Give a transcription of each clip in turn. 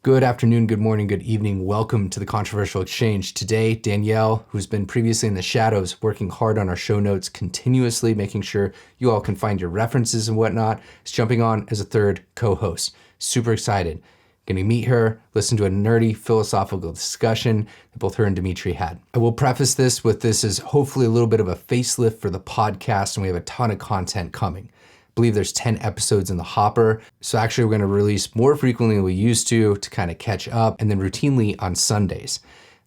Good afternoon, good morning, good evening. Welcome to the Controversial Exchange. Today, Danielle, who's been previously in the shadows, working hard on our show notes, continuously making sure you all can find your references and whatnot, is jumping on as a third co-host. Super excited. Going to meet her, listen to a nerdy philosophical discussion that both her and Dimitri had. I will preface this with this is hopefully a little bit of a facelift for the podcast, and we have a ton of content coming. I believe there's 10 episodes in the hopper. So actually we're going to release more frequently than we used to kind of catch up, and then routinely on Sundays.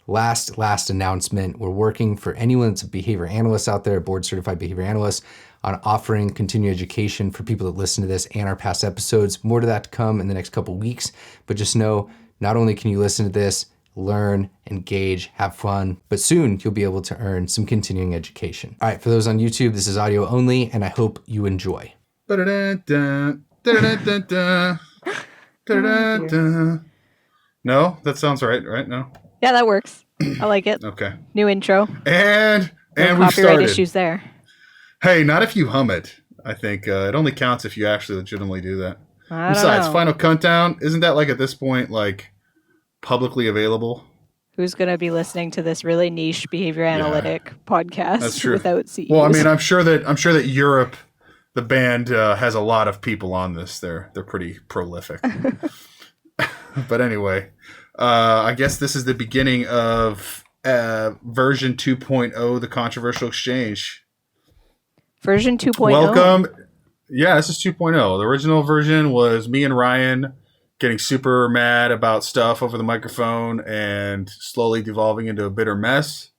Last announcement, we're working for anyone that's a behavior analyst out there, board certified behavior analyst, on offering continuing education for people that listen to this and our past episodes. More to that to come in the next couple weeks, but just know not only can you listen to this, learn, engage, have fun, but soon you'll be able to earn some continuing education. All right, for those on YouTube, this is audio only, and I hope you enjoy. No, that sounds right? No? Yeah, that works. I like it. Okay. New intro. And no we've copyright started. Issues there. Hey, not if you hum it. I think it only counts if you actually legitimately do that. Besides, Final Countdown, isn't that like at this point like publicly available? Who's going to be listening to this really niche behavior analytic podcast That's true. without CEs? Well, I mean, I'm sure that Europe, the band has a lot of people on this. They're pretty prolific. But anyway, I guess this is the beginning of version 2.0, the Controversial Exchange. Version 2.0? Welcome. Yeah, this is 2.0. The original version was me and Ryan getting super mad about stuff over the microphone and slowly devolving into a bitter mess.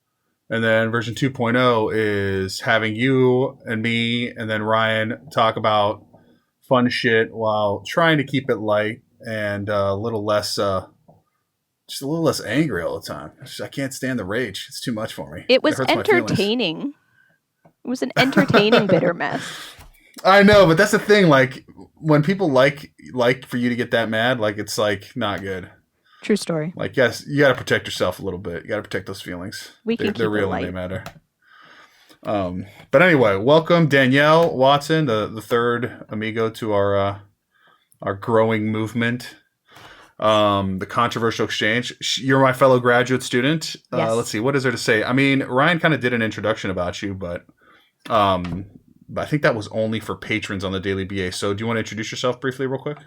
And then version 2.0 is having you and me and then Ryan talk about fun shit while trying to keep it light and just a little less angry all the time. I can't stand the rage. It's too much for me. It was entertaining. It was an entertaining bitter mess. I know, but that's the thing. Like when people like for you to get that mad, like it's like not good. True story. Like, yes, you got to protect yourself a little bit. You got to protect those feelings. They're real and they matter. But anyway, welcome Danielle Watson, the third amigo to our growing movement, the Controversial Exchange. You're my fellow graduate student. Yes. Let's see, what is there to say? I mean, Ryan kind of did an introduction about you, but I think that was only for patrons on the Daily BA. So, do you want to introduce yourself briefly, real quick?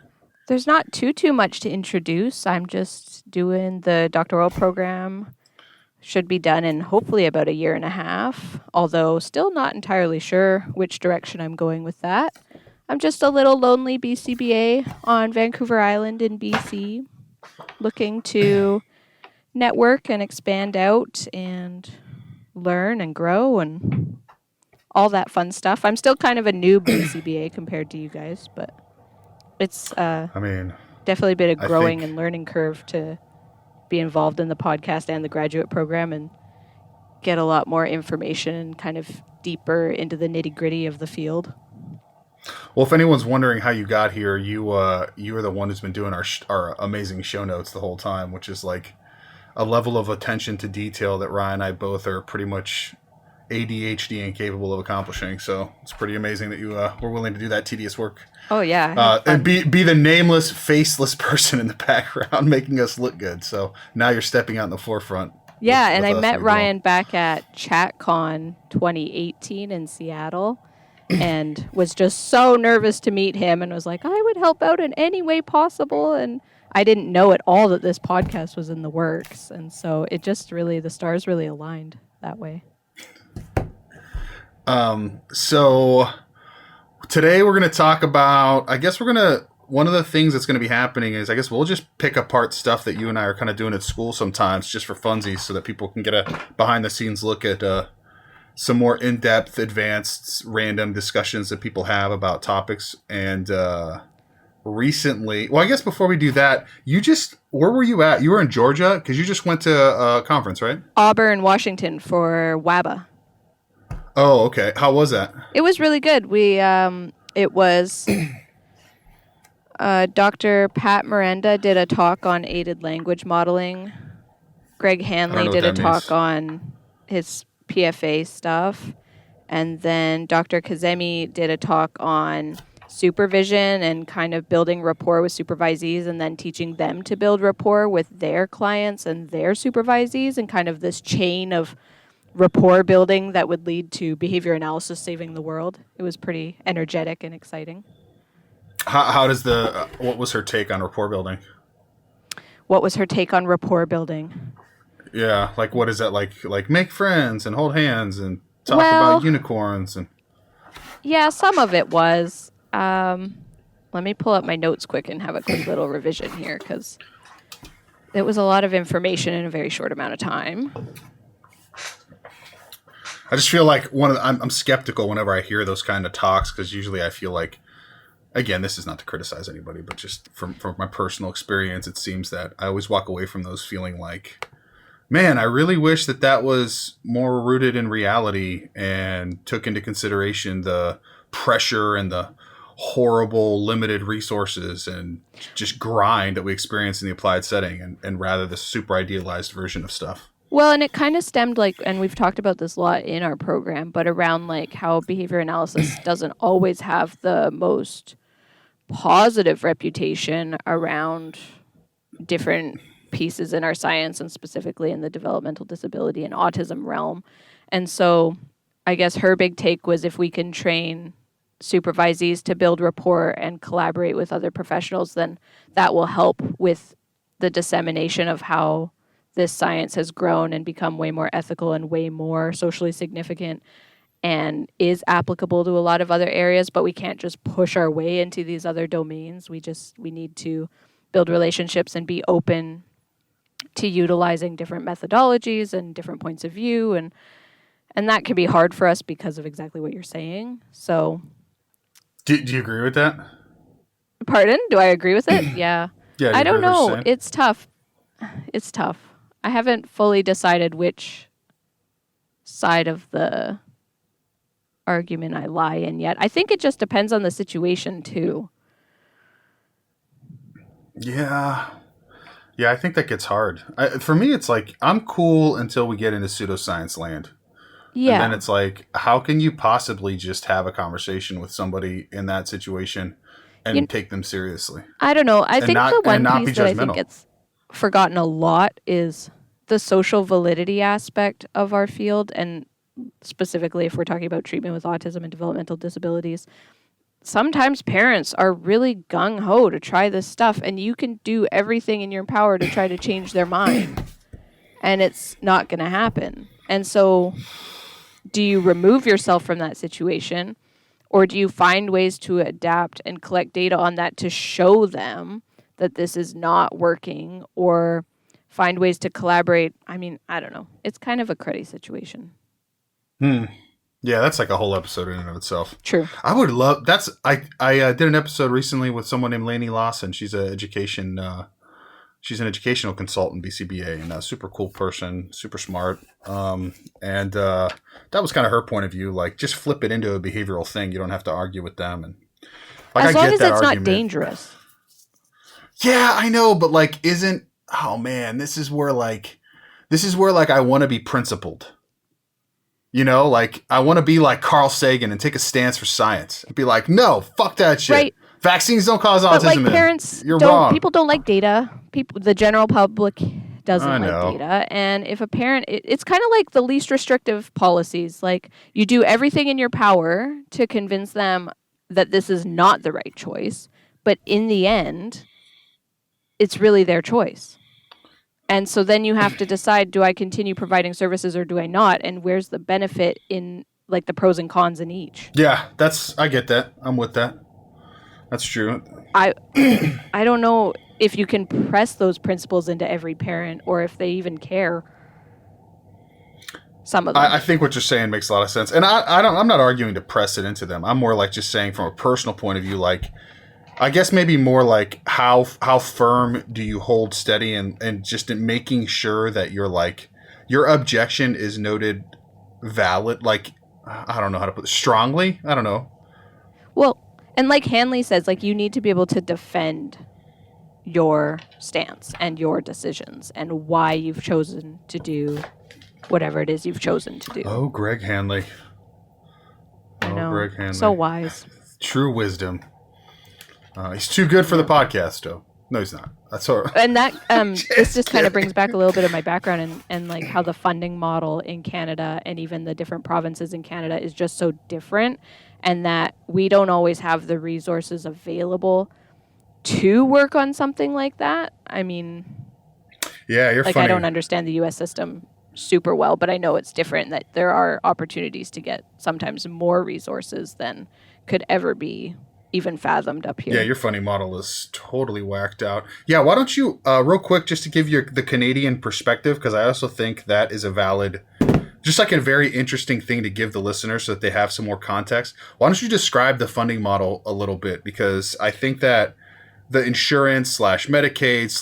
There's not too much to introduce. I'm just doing the doctoral program. Should be done in hopefully about a year and a half, although still not entirely sure which direction I'm going with that. I'm just a little lonely BCBA on Vancouver Island in BC, looking to network and expand out and learn and grow and all that fun stuff. I'm still kind of a new BCBA compared to you guys, but it's definitely been a growing and learning curve to be involved in the podcast and the graduate program and get a lot more information and kind of deeper into the nitty-gritty of the field. Well, if anyone's wondering how you got here, you are the one who's been doing our amazing show notes the whole time, which is like a level of attention to detail that Ryan and I both are pretty much ADHD incapable of accomplishing. So it's pretty amazing that you were willing to do that tedious work. Oh yeah, and be the nameless, faceless person in the background, making us look good. So now you're stepping out in the forefront. Yeah, and I met Ryan back at ChatCon 2018 in Seattle, and was just so nervous to meet him, and was like, I would help out in any way possible, and I didn't know at all that this podcast was in the works, and so it just really, the stars really aligned that way. So today we're going to talk about, one of the things that's going to be happening is, I guess we'll just pick apart stuff that you and I are kind of doing at school sometimes just for funsies so that people can get a behind the scenes look at some more in-depth, advanced, random discussions that people have about topics. And recently, well, I guess before we do that, where were you at? You were in Georgia because you just went to a conference, right? Auburn, Washington for WABA. Oh, okay. How was that? It was really good. It was Dr. Pat Miranda did a talk on aided language modeling. Greg Hanley did a talk on his PFA stuff. And then Dr. Kazemi did a talk on supervision and kind of building rapport with supervisees and then teaching them to build rapport with their clients and their supervisees, and kind of this chain of rapport building that would lead to behavior analysis saving the world. It was pretty energetic and exciting. How does what was her take on rapport building? What was her take on rapport building? Yeah, like what is that like? Like make friends and hold hands and talk about unicorns and. Yeah, some of it was. Let me pull up my notes quick and have a quick little revision here, because it was a lot of information in a very short amount of time. I just feel like I'm skeptical whenever I hear those kind of talks, because usually I feel like, again, this is not to criticize anybody, but just from my personal experience, it seems that I always walk away from those feeling like, man, I really wish that was more rooted in reality and took into consideration the pressure and the horrible limited resources and just grind that we experience in the applied setting, and rather the super idealized version of stuff. Well, and it kind of stemmed and we've talked about this a lot in our program, but around how behavior analysis doesn't always have the most positive reputation around different pieces in our science, and specifically in the developmental disability and autism realm. And so I guess her big take was, if we can train supervisees to build rapport and collaborate with other professionals, then that will help with the dissemination of how this science has grown and become way more ethical and way more socially significant and is applicable to a lot of other areas. But we can't just push our way into these other domains. We need to build relationships and be open to utilizing different methodologies and different points of view, and that can be hard for us because of exactly what you're saying. So do you agree with that? Pardon? Do I agree with it? Yeah. Yeah. I don't know. It's tough. I haven't fully decided which side of the argument I lie in yet. I think it just depends on the situation too. Yeah. Yeah, I think that gets hard. For me, it's like, I'm cool until we get into pseudoscience land. Yeah. And then it's like, how can you possibly just have a conversation with somebody in that situation and take them seriously? I don't know. I think the one piece that I think gets forgotten a lot is the social validity aspect of our field, and specifically if we're talking about treatment with autism and developmental disabilities. Sometimes parents are really gung-ho to try this stuff, and you can do everything in your power to try to change their mind, and it's not going to happen. And so do you remove yourself from that situation, or do you find ways to adapt and collect data on that to show them that this is not working, or find ways to collaborate? I mean, I don't know. It's kind of a cruddy situation. Yeah, that's like a whole episode in and of itself. True. I would love I did an episode recently with someone named Lainey Lawson. She's an educational consultant, BCBA, and a super cool person, super smart. And that was kind of her point of view. Like, just flip it into a behavioral thing. You don't have to argue with them. And as long as it's not dangerous. Yeah, I know, but oh man, this is where I want to be principled. You know, I want to be like Carl Sagan and take a stance for science and be like, no, fuck that shit. Right. Vaccines don't cause autism. But parents, you're wrong. People don't like data. The general public doesn't like data. And if a parent, it's kind of like the least restrictive policies. Like, you do everything in your power to convince them that this is not the right choice. But in the end, it's really their choice. And so then you have to decide, do I continue providing services or do I not? And where's the benefit in the pros and cons in each? Yeah, I get that. I'm with that. That's true. I don't know if you can press those principles into every parent, or if they even care. Some of them. I think what you're saying makes a lot of sense. And I'm not arguing to press it into them. I'm more just saying from a personal point of view, I guess maybe more how firm do you hold steady and just in making sure that your objection is noted valid, I don't know how to put it, strongly? I don't know. Well, and like Hanley says, you need to be able to defend your stance and your decisions and why you've chosen to do whatever it is you've chosen to do. Oh, Greg Hanley. I know. Greg Hanley. So wise. True wisdom. He's too good for the podcast, though. No, he's not. That's all right. And that this just kind of brings back a little bit of my background and like how the funding model in Canada and even the different provinces in Canada is just so different, and that we don't always have the resources available to work on something like that. I mean, Yeah, you're like funny. I don't understand the US system super well, but I know it's different, that there are opportunities to get sometimes more resources than could ever be even fathomed up here. Yeah, your funding model is totally whacked out. Yeah, why don't you, real quick, just to give you the Canadian perspective, because I also think that is a valid, just like a very interesting thing to give the listeners so that they have some more context. Why don't you describe the funding model a little bit? Because I think that the insurance / Medicaid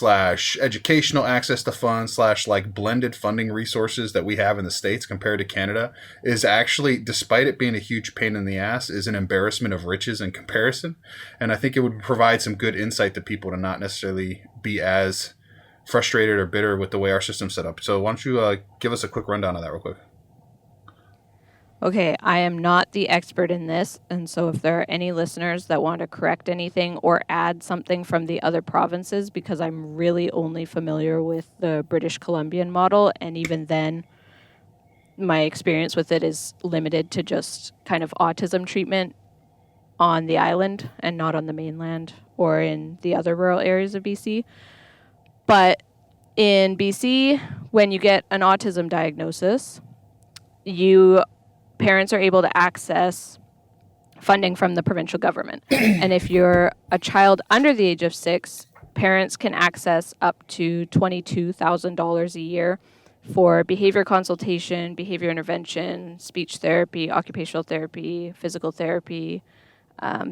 / educational access to funds / like blended funding resources that we have in the States compared to Canada is actually, despite it being a huge pain in the ass, is an embarrassment of riches in comparison. And I think it would provide some good insight to people to not necessarily be as frustrated or bitter with the way our system's set up. So why don't you give us a quick rundown of that real quick? Okay, I am not the expert in this, and so if there are any listeners that want to correct anything or add something from the other provinces, because I'm really only familiar with the British Columbian model, and even then, my experience with it is limited to just kind of autism treatment on the island and not on the mainland or in the other rural areas of BC. But in BC, when you get an autism diagnosis, parents are able to access funding from the provincial government. And if you're a child under the age of 6, parents can access up to $22,000 a year for behavior consultation, behavior intervention, speech therapy, occupational therapy, physical therapy,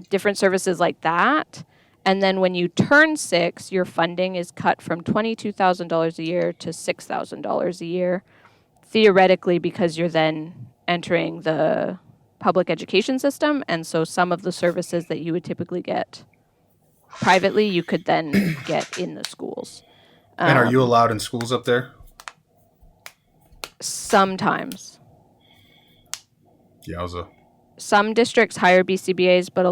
different services like that. And then when you turn 6, your funding is cut from $22,000 a year to $6,000 a year, theoretically, because you're then entering the public education system, and so some of the services that you would typically get privately, you could then get in the schools. And are you allowed in schools up there? Sometimes. Yowza. Some districts hire BCBAs, but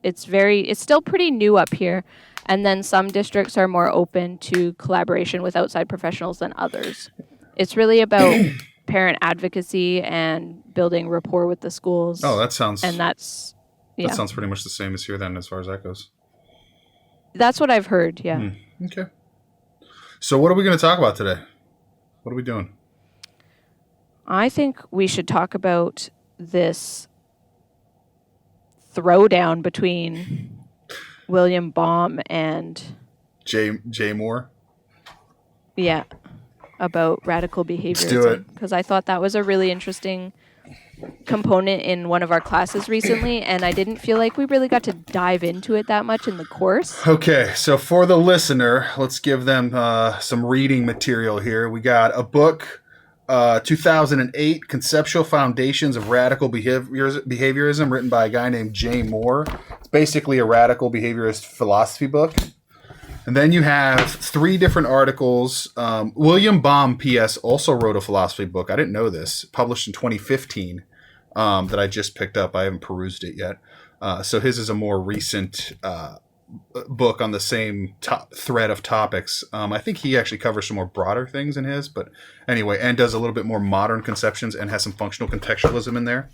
it's still pretty new up here. And then some districts are more open to collaboration with outside professionals than others. It's really about parent advocacy and building rapport with the schools. Oh, that sounds pretty much the same as here then, as far as that goes. That's what I've heard, yeah. Okay. So what are we going to talk about today? What are we doing? I think we should talk about this throwdown between William Baum and Jay Moore. Yeah, about radical behaviorism. Let's do it. Because I thought that was a really interesting component in one of our classes recently, and I didn't feel like we really got to dive into it that much in the course. Okay, so for the listener, let's give them some reading material here. We got a book, 2008, Conceptual Foundations of Radical Behaviorism, written by a guy named Jay Moore. It's basically a radical behaviorist philosophy book. And then you have 3 different articles. William Baum, P.S., also wrote a philosophy book. I didn't know this. Published in 2015 that I just picked up. I haven't perused it yet. So his is a more recent book on the same thread of topics. I think he actually covers some more broader things in his. But anyway, and does a little bit more modern conceptions and has some functional contextualism in there.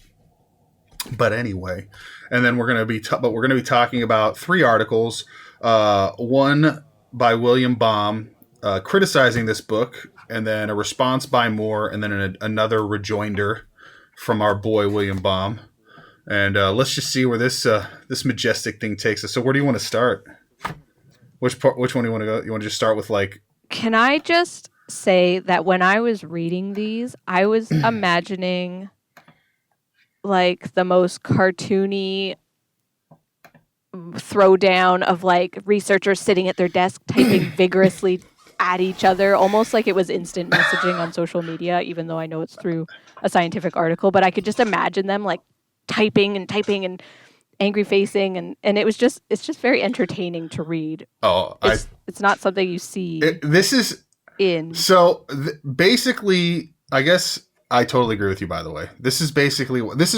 But anyway, and then we're going to be talking about 3 articles. One by William Baum criticizing this book, and then a response by Moore, and then another rejoinder from our boy William Baum. And let's just see where this majestic thing takes us. So where do you want to start? Which one do you want to go? You want to just start with like... Can I just say that when I was reading these, I was imagining like the most cartoony throwdown of like researchers sitting at their desk typing vigorously at each other, almost like it was instant messaging on social media, even though I know it's through a scientific article. But I could just imagine them like typing and angry facing, and it's just very entertaining to read. It's not something you see. Basically, I guess I totally agree with you, by the way. This is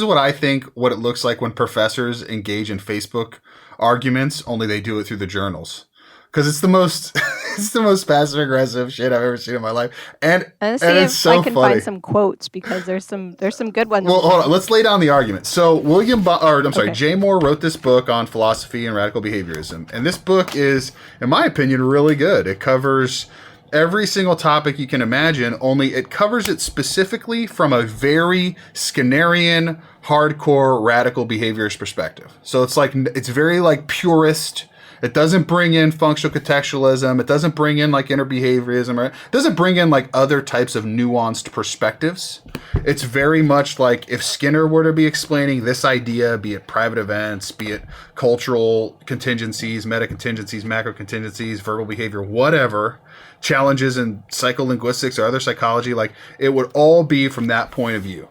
what I think what it looks like when professors engage in Facebook arguments, only they do it through the journals. Because it's the most it's the most passive aggressive shit I've ever seen in my life. And And see it's if so I can funny. find some quotes because there's some good ones. Well, hold on. Let's lay down the argument. So Okay. Jay Moore wrote this book on philosophy and radical behaviorism. And this book is, in my opinion, really good. It covers every single topic you can imagine, only it covers it specifically from a very Skinnerian, hardcore, radical behaviorist perspective. So it's very like purist. It doesn't bring in functional contextualism. It doesn't bring in like inner behaviorism. Right? It doesn't bring in like other types of nuanced perspectives. It's very much like if Skinner were to be explaining this idea, be it private events, be it cultural contingencies, meta contingencies, macro contingencies, verbal behavior, whatever, challenges in psycholinguistics or other psychology, like it would all be from that point of view.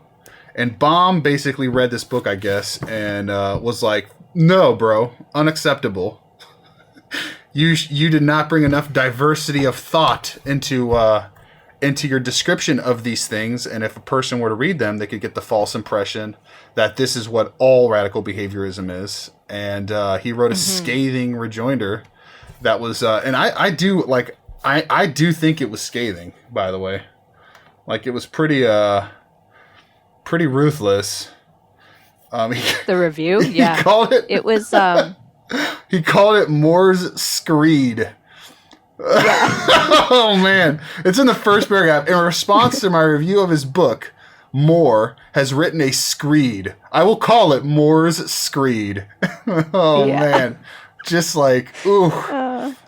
And Baum basically read this book, I guess, and was like, no, bro, unacceptable. You did not bring enough diversity of thought into your description of these things, and if a person were to read them, they could get the false impression that this is what all radical behaviorism is. And he wrote a scathing rejoinder that was, and I do think it was scathing, by the way. Like it was pretty ruthless. The review, yeah, it was. He called it Moore's screed. Yeah. Oh man, it's in the first paragraph. In response to my review of his book, Moore has written a screed. I will call it Moore's screed. Oh man, just like ooh,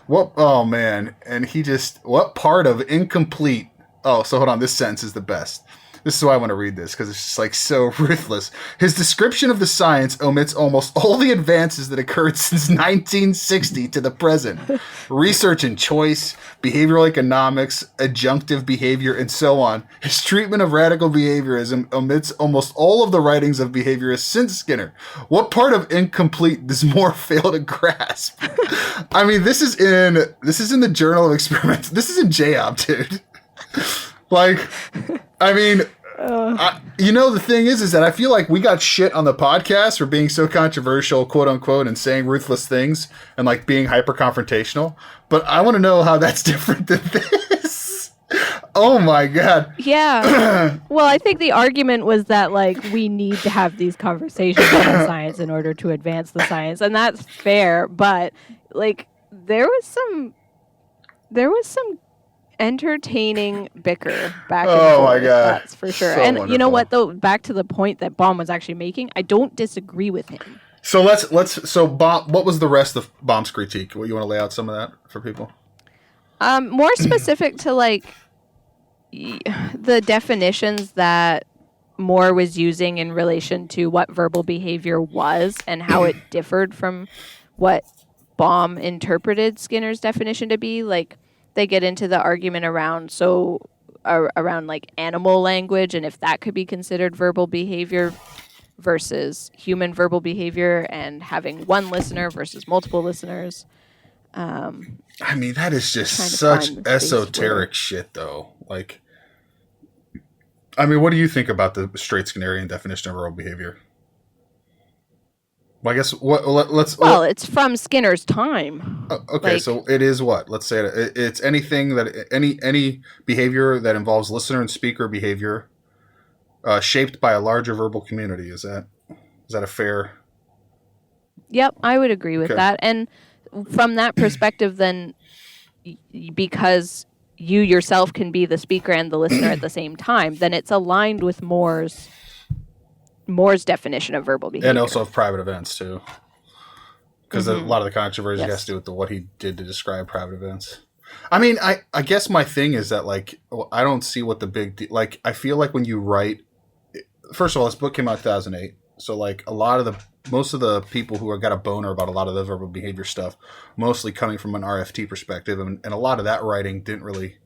what? Oh man, and he just what part of incomplete? Oh, so hold on. This sentence is the best. This is why I want to read this, because it's just like so ruthless. His description of the science omits almost all the advances that occurred since 1960 to the present. Research in choice, behavioral economics, adjunctive behavior, and so on. His treatment of radical behaviorism omits almost all of the writings of behaviorists since Skinner. What part of incomplete does Moore fail to grasp? I mean, this is in the Journal of Experiments. This is in J-Ob, dude. Like, I mean, the thing is that I feel like we got shit on the podcast for being so controversial, quote unquote, and saying ruthless things and like being hyper confrontational. But I want to know how that's different than this. Oh my God. Yeah. Well, I think the argument was that like we need to have these conversations about science in order to advance the science, and that's fair. But like there was some entertaining bicker back and forth. My God. That's for sure. So and wonderful. You know what though? Back to the point that Baum was actually making, I don't disagree with him. So Baum, what was the rest of Baum's critique? You want to lay out some of that for people? More specific to like the definitions that Moore was using in relation to what verbal behavior was and how it differed from what Baum interpreted Skinner's definition to be. Like they get into the argument around like animal language and if that could be considered verbal behavior versus human verbal behavior and having one listener versus multiple listeners. I mean, that is just such esoteric shit, though. Like, I mean, what do you think about the straight Skinnerian definition of verbal behavior? Well, I guess it's from Skinner's time. Okay, like, so it is what? Let's say it's anything that any behavior that involves listener and speaker behavior shaped by a larger verbal community. Is that a fair? Yep, I would agree with that. And from that perspective, then, because you yourself can be the speaker and the listener at the same time, then it's aligned with Moore's definition of verbal behavior. And also of private events, too. Because a lot of the controversy has to do with what he did to describe private events. I mean, I guess my thing is that, like, I don't see what the big deal... Like, I feel like when you write... First of all, this book came out in 2008. So, like, most of the people who got a boner about a lot of the verbal behavior stuff, mostly coming from an RFT perspective, and a lot of that writing didn't really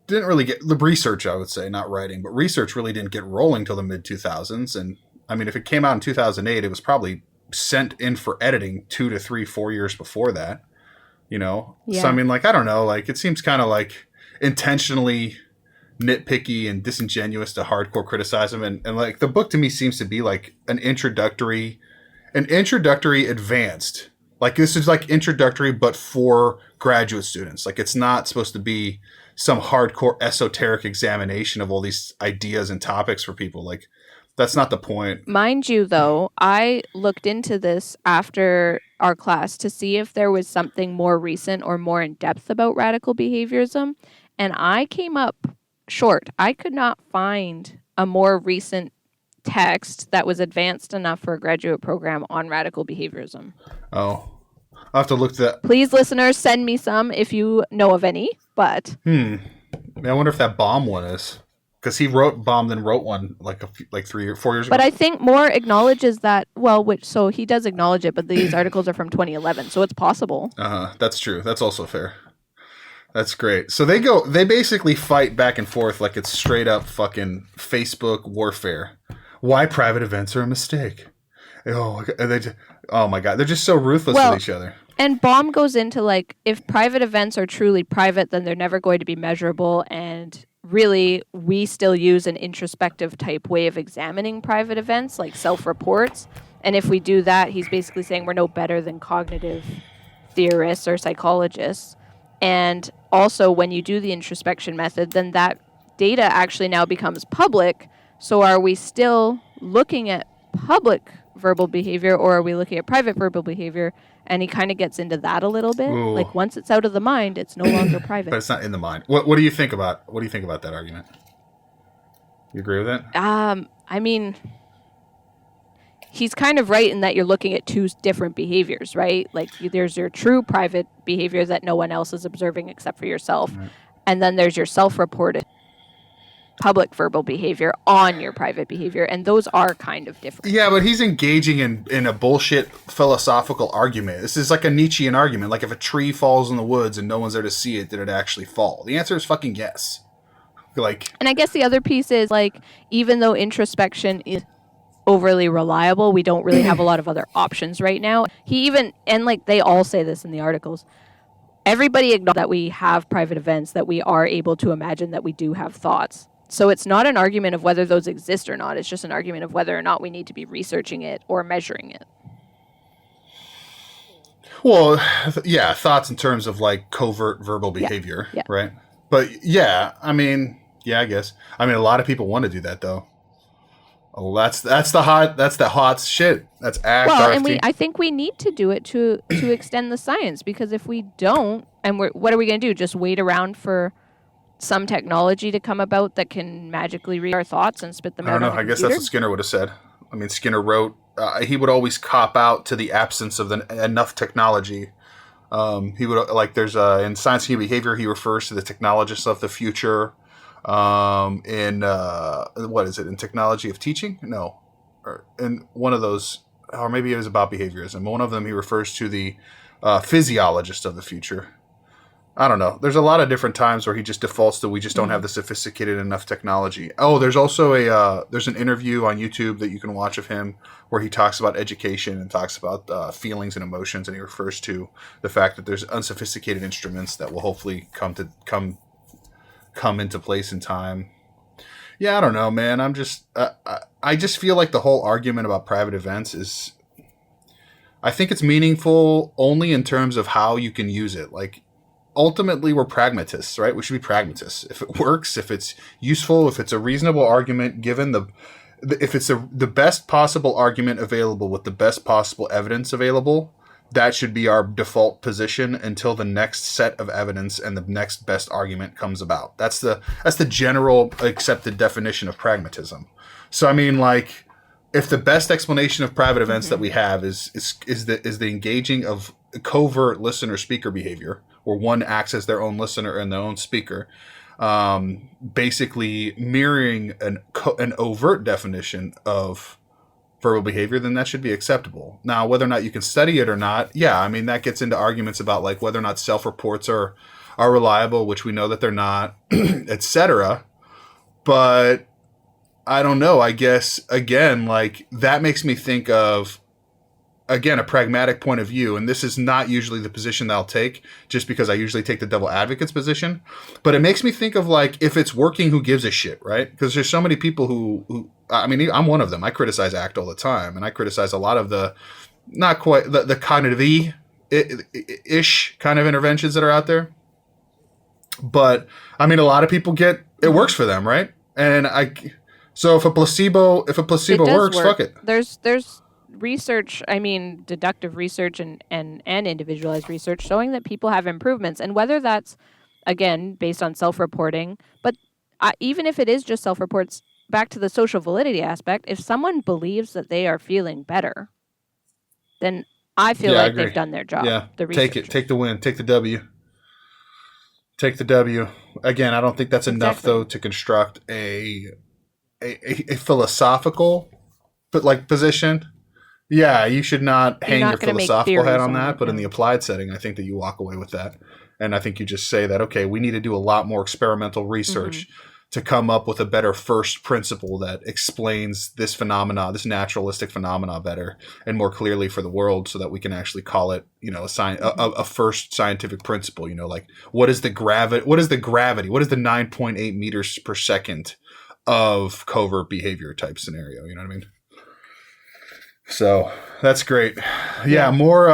get the research, I would say, not writing, but research really didn't get rolling till the mid 2000s. And I mean, if it came out in 2008, it was probably sent in for editing 2 to 3, 4 years before that, So I mean, like, I don't know, like, it seems kind of like intentionally nitpicky and disingenuous to hardcore criticism. And like the book to me seems to be like an introductory advanced Like this is like introductory, but for graduate students. Like it's not supposed to be some hardcore esoteric examination of all these ideas and topics for people. Like that's not the point. Mind you, though, I looked into this after our class to see if there was something more recent or more in depth about radical behaviorism, and I came up short. I could not find a more recent text that was advanced enough for a graduate program on radical behaviorism. Oh, I'll have to look that. Please, listeners, send me some if you know of any. But I wonder if that bomb one is. Because he bombed and wrote one like 3 or 4 years ago. But I think Moore acknowledges that, so he does acknowledge it, but these articles are from 2011, so it's possible. That's true. That's also fair. That's great. So they basically fight back and forth like it's straight up fucking Facebook warfare. Why private events are a mistake. Oh my God. They're just so ruthless with each other. And Baum goes into like, if private events are truly private, then they're never going to be measurable, and really, we still use an introspective type way of examining private events, like self-reports. And if we do that, he's basically saying we're no better than cognitive theorists or psychologists. And also, when you do the introspection method, then that data actually now becomes public. So are we still looking at public verbal behavior, or are we looking at private verbal behavior? And he kind of gets into that a little bit. Ooh. Like once it's out of the mind, it's no longer private. But it's not in the mind. What do you think about that argument? You agree with it? I mean, he's kind of right in that you're looking at two different behaviors, right? Like there's your true private behavior that no one else is observing except for yourself. Right. And then there's your self-reported public verbal behavior on your private behavior, and those are kind of different. Yeah, but he's engaging in a bullshit philosophical argument. This is like a Nietzschean argument. Like if a tree falls in the woods and no one's there to see it, did it actually fall? The answer is fucking yes. And I guess the other piece is like, even though introspection is overly reliable, we don't really have a lot of other options right now. And like they all say this in the articles, everybody acknowledges that we have private events, that we are able to imagine that we do have thoughts. So it's not an argument of whether those exist or not. It's just an argument of whether or not we need to be researching it or measuring it. Well, yeah, thoughts in terms of like covert verbal behavior, right? But yeah, I mean, yeah, I guess. I mean, a lot of people want to do that though. Oh, that's the hot shit. That's ACT. Well, RFT. and I think we need to do it to extend the science, because if we don't, and what are we going to do? Just wait around for some technology to come about that can magically read our thoughts and spit them out? I don't know. I guess that's what Skinner would have said. I mean, Skinner wrote, he would always cop out to the absence of enough technology. He would there's in Science and Behavior, he refers to the technologists of the future. In what is it? In Technology of Teaching? No, or in one of those, or maybe it was about behaviorism. One of them, he refers to the physiologist of the future. I don't know. There's a lot of different times where he just defaults to we just don't have the sophisticated enough technology. Oh, there's also there's an interview on YouTube that you can watch of him where he talks about education and talks about feelings and emotions, and he refers to the fact that there's unsophisticated instruments that will hopefully come into place in time. Yeah, I don't know, man. I just feel like the whole argument about private events is, I think it's meaningful only in terms of how you can use it. Like, ultimately, we're pragmatists, right? We should be pragmatists. If it works, if it's useful, if it's a reasonable argument, given if it's the best possible argument available with the best possible evidence available, that should be our default position until the next set of evidence and the next best argument comes about. That's the general accepted definition of pragmatism. So I mean, like, if the best explanation of private events that we have is the engaging of covert listener speaker behavior, where one acts as their own listener and their own speaker, basically mirroring an overt definition of verbal behavior, then that should be acceptable. Now, whether or not you can study it or not, yeah, I mean, that gets into arguments about like whether or not self-reports are reliable, which we know that they're not, etc. But I don't know. I guess, again, like, that makes me think of, again, a pragmatic point of view. And this is not usually the position that I'll take, just because I usually take the devil advocate's position. But it makes me think of, like, if it's working, who gives a shit, right? Because there's so many people who, I mean, I'm one of them. I criticize ACT all the time. And I criticize a lot of the, not quite, the cognitive ish kind of interventions that are out there. But I mean, a lot of people it works for them, right? And so if a placebo works, work. fuck it. There's research, I mean, deductive research and individualized research showing that people have improvements, and whether that's, again, based on self-reporting, but even if it is just self-reports, back to the social validity aspect, if someone believes that they are feeling better, then I feel like they've done their job. Yeah, take the win, take the W. Take the W. Again, I don't think that's enough, though, to construct a philosophical position. Yeah, you should not hang your philosophical hat on that, but in the applied setting, I think that you walk away with that. And I think you just say that, okay, we need to do a lot more experimental research to come up with a better first principle that explains this phenomena, this naturalistic phenomena better and more clearly for the world, so that we can actually call it, a first scientific principle, like what is the gravity? What is the 9.8 meters per second of covert behavior type scenario? You know what I mean? So that's great. Yeah. More,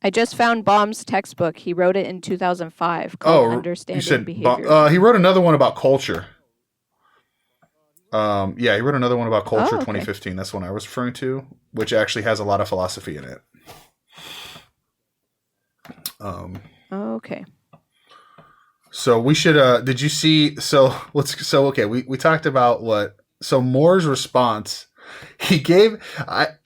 I just found Baum's textbook. He wrote it in 2005 called Understanding Behavior. He wrote another one about culture. He wrote another one about culture, 2015. That's the one I was referring to, which actually has a lot of philosophy in it. Okay. So we should, did you see, we talked about Moore's response, he gave,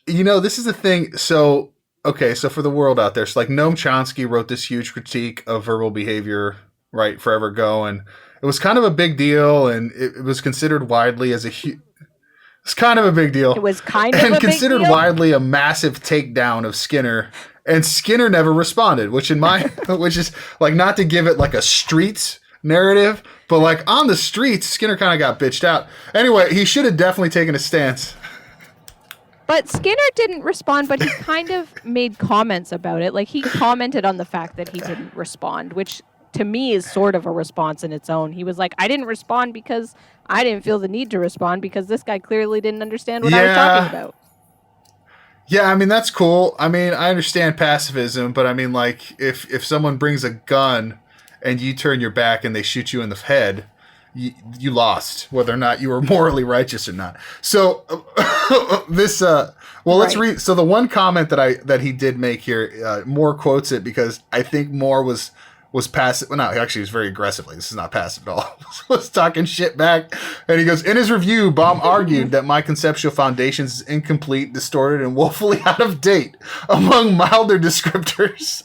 this is the thing. So for the world out there, so Noam Chomsky wrote this huge critique of verbal behavior, right, forever ago, and it was kind of a big deal, and it was considered widely as it's kind of a big deal. It was kind of a big deal. And considered widely a massive takedown of Skinner, and Skinner never responded, which is not to give it a streets narrative, but on the streets, Skinner kind of got bitched out. Anyway, he should have definitely taken a stance. But Skinner didn't respond, but he kind of made comments about it. He commented on the fact that he didn't respond, which to me is sort of a response in its own. He was like, I didn't respond because I didn't feel the need to respond because this guy clearly didn't understand what I was talking about. Yeah, I mean, that's cool. I mean, I understand pacifism, but I mean, if someone brings a gun and you turn your back and they shoot you in the head, you lost, whether or not you were morally righteous or not. So let's read. So the one comment that he did make here, Moore quotes it because I think Moore was passive. Well, no, actually, he was very aggressively. This is not passive at all. Was talking shit back. And he goes, in his review, Baum argued that my conceptual foundations is incomplete, distorted, and woefully out of date among other milder descriptors.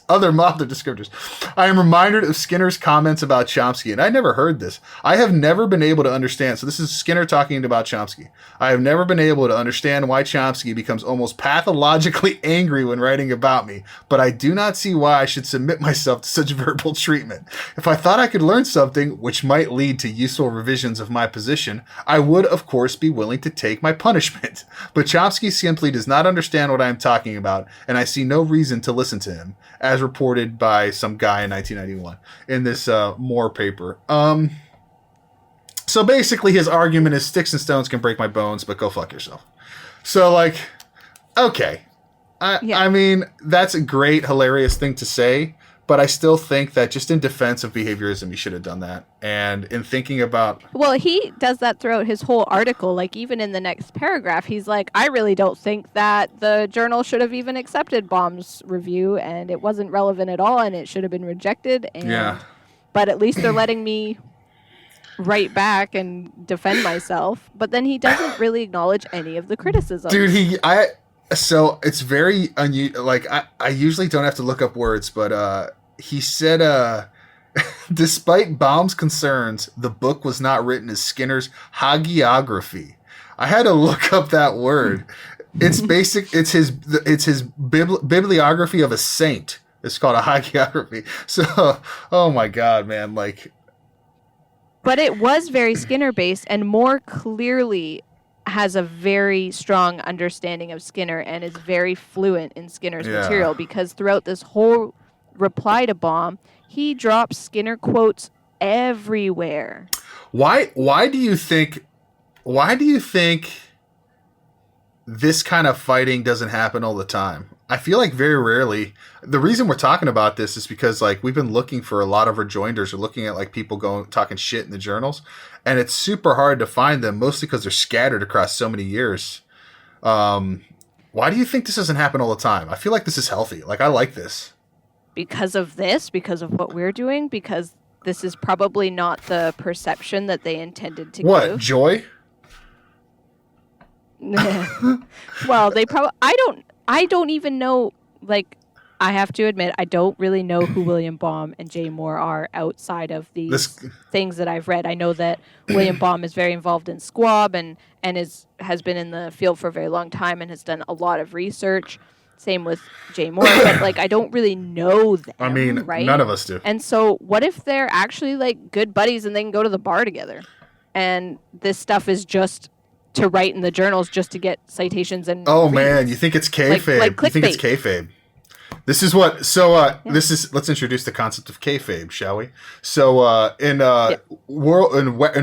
I am reminded of Skinner's comments about Chomsky, and I never heard this. I have never been able to understand. So this is Skinner talking about Chomsky. I have never been able to understand why Chomsky becomes almost pathologically angry when writing about me, but I do not see why I should submit myself to such verbal treatment. If I thought I could learn something which might lead to useful revisions of my position, I would, of course, be willing to take my punishment. But Chomsky simply does not understand what I am talking about, and I see no reason to listen to him, as reported by some guy in 1991 in this Moore paper. So basically his argument is sticks and stones can break my bones, but go fuck yourself. So okay. I mean, that's a great, hilarious thing to say, but I still think that just in defense of behaviorism, he should have done that. And in thinking about... Well, he does that throughout his whole article. Even in the next paragraph, he's like, I really don't think that the journal should have even accepted Baum's review, and it wasn't relevant at all, and it should have been rejected. But at least they're letting me write back and defend myself. But then he doesn't really acknowledge any of the criticism. Dude, so it's very unusual. I usually don't have to look up words, but he said, despite Baum's concerns, the book was not written as Skinner's hagiography. I had to look up that word. It's his bibliography of a saint. It's called a hagiography. So, oh my God, man, But it was very Skinner based and more clearly has a very strong understanding of Skinner and is very fluent in Skinner's material, because throughout this whole reply to Baum, he drops Skinner quotes everywhere. Why do you think this kind of fighting doesn't happen all the time? I feel like very rarely. The reason we're talking about this is because like we've been looking for a lot of rejoinders or looking at like people going talking shit in the journals, and it's super hard to find them, mostly because they're scattered across so many years. Why do you think this doesn't happen all the time? I feel like this is healthy. Like I like this. Because of this, because of what we're doing, because this is probably not the perception that they intended to What give. joy? Well, they probably. I don't even know. Like, I have to admit, I don't really know who William Baum and Jay Moore are outside of these things that I've read. I know that William Baum is very involved in squab and has been in the field for a very long time and has done a lot of research. Same with Jay Moore, but like I don't really know them. I mean, right? None of us do. And so, what if they're actually like good buddies and they can go to the bar together, and this stuff is just to write in the journals just to get citations and man, you think it's kayfabe? Like you think it's kayfabe? This is what. So this is. Let's introduce the concept of kayfabe, shall we? So in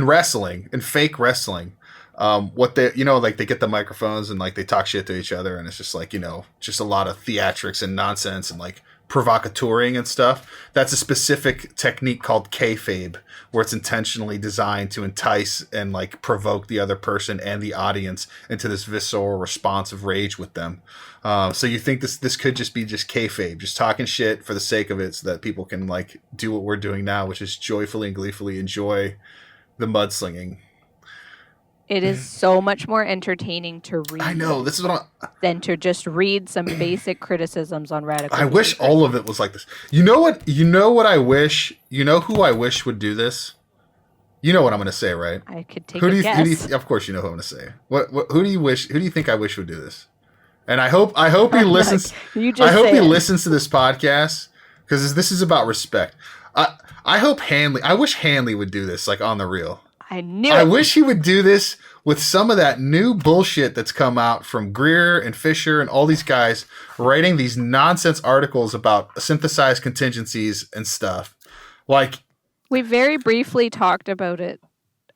wrestling, in fake wrestling, what they like they get the microphones and like they talk shit to each other, and it's just like just a lot of theatrics and nonsense and like provocateuring and stuff. That's a specific technique called kayfabe, where it's intentionally designed to entice and like provoke the other person and the audience into this visceral response of rage with them. So you think this could just be just kayfabe, just talking shit for the sake of it, so that people can like do what we're doing now, which is joyfully and gleefully enjoy the mudslinging. It is so much more entertaining to read. I know, this is what than to just read some basic criticisms on radical. I wish all of it was like this. You know what I wish? You know who I wish would do this? You know what I'm going to say, right? I could take a guess. Of course you know who I'm going to say. Who do you think I wish would do this? And I hope he listens. I hope he listens to this podcast, because this is about respect. I wish Hanley would do this, like on the real. I wish he would do this with some of that new bullshit that's come out from Greer and Fisher and all these guys writing these nonsense articles about synthesized contingencies and stuff. Like, we very briefly talked about it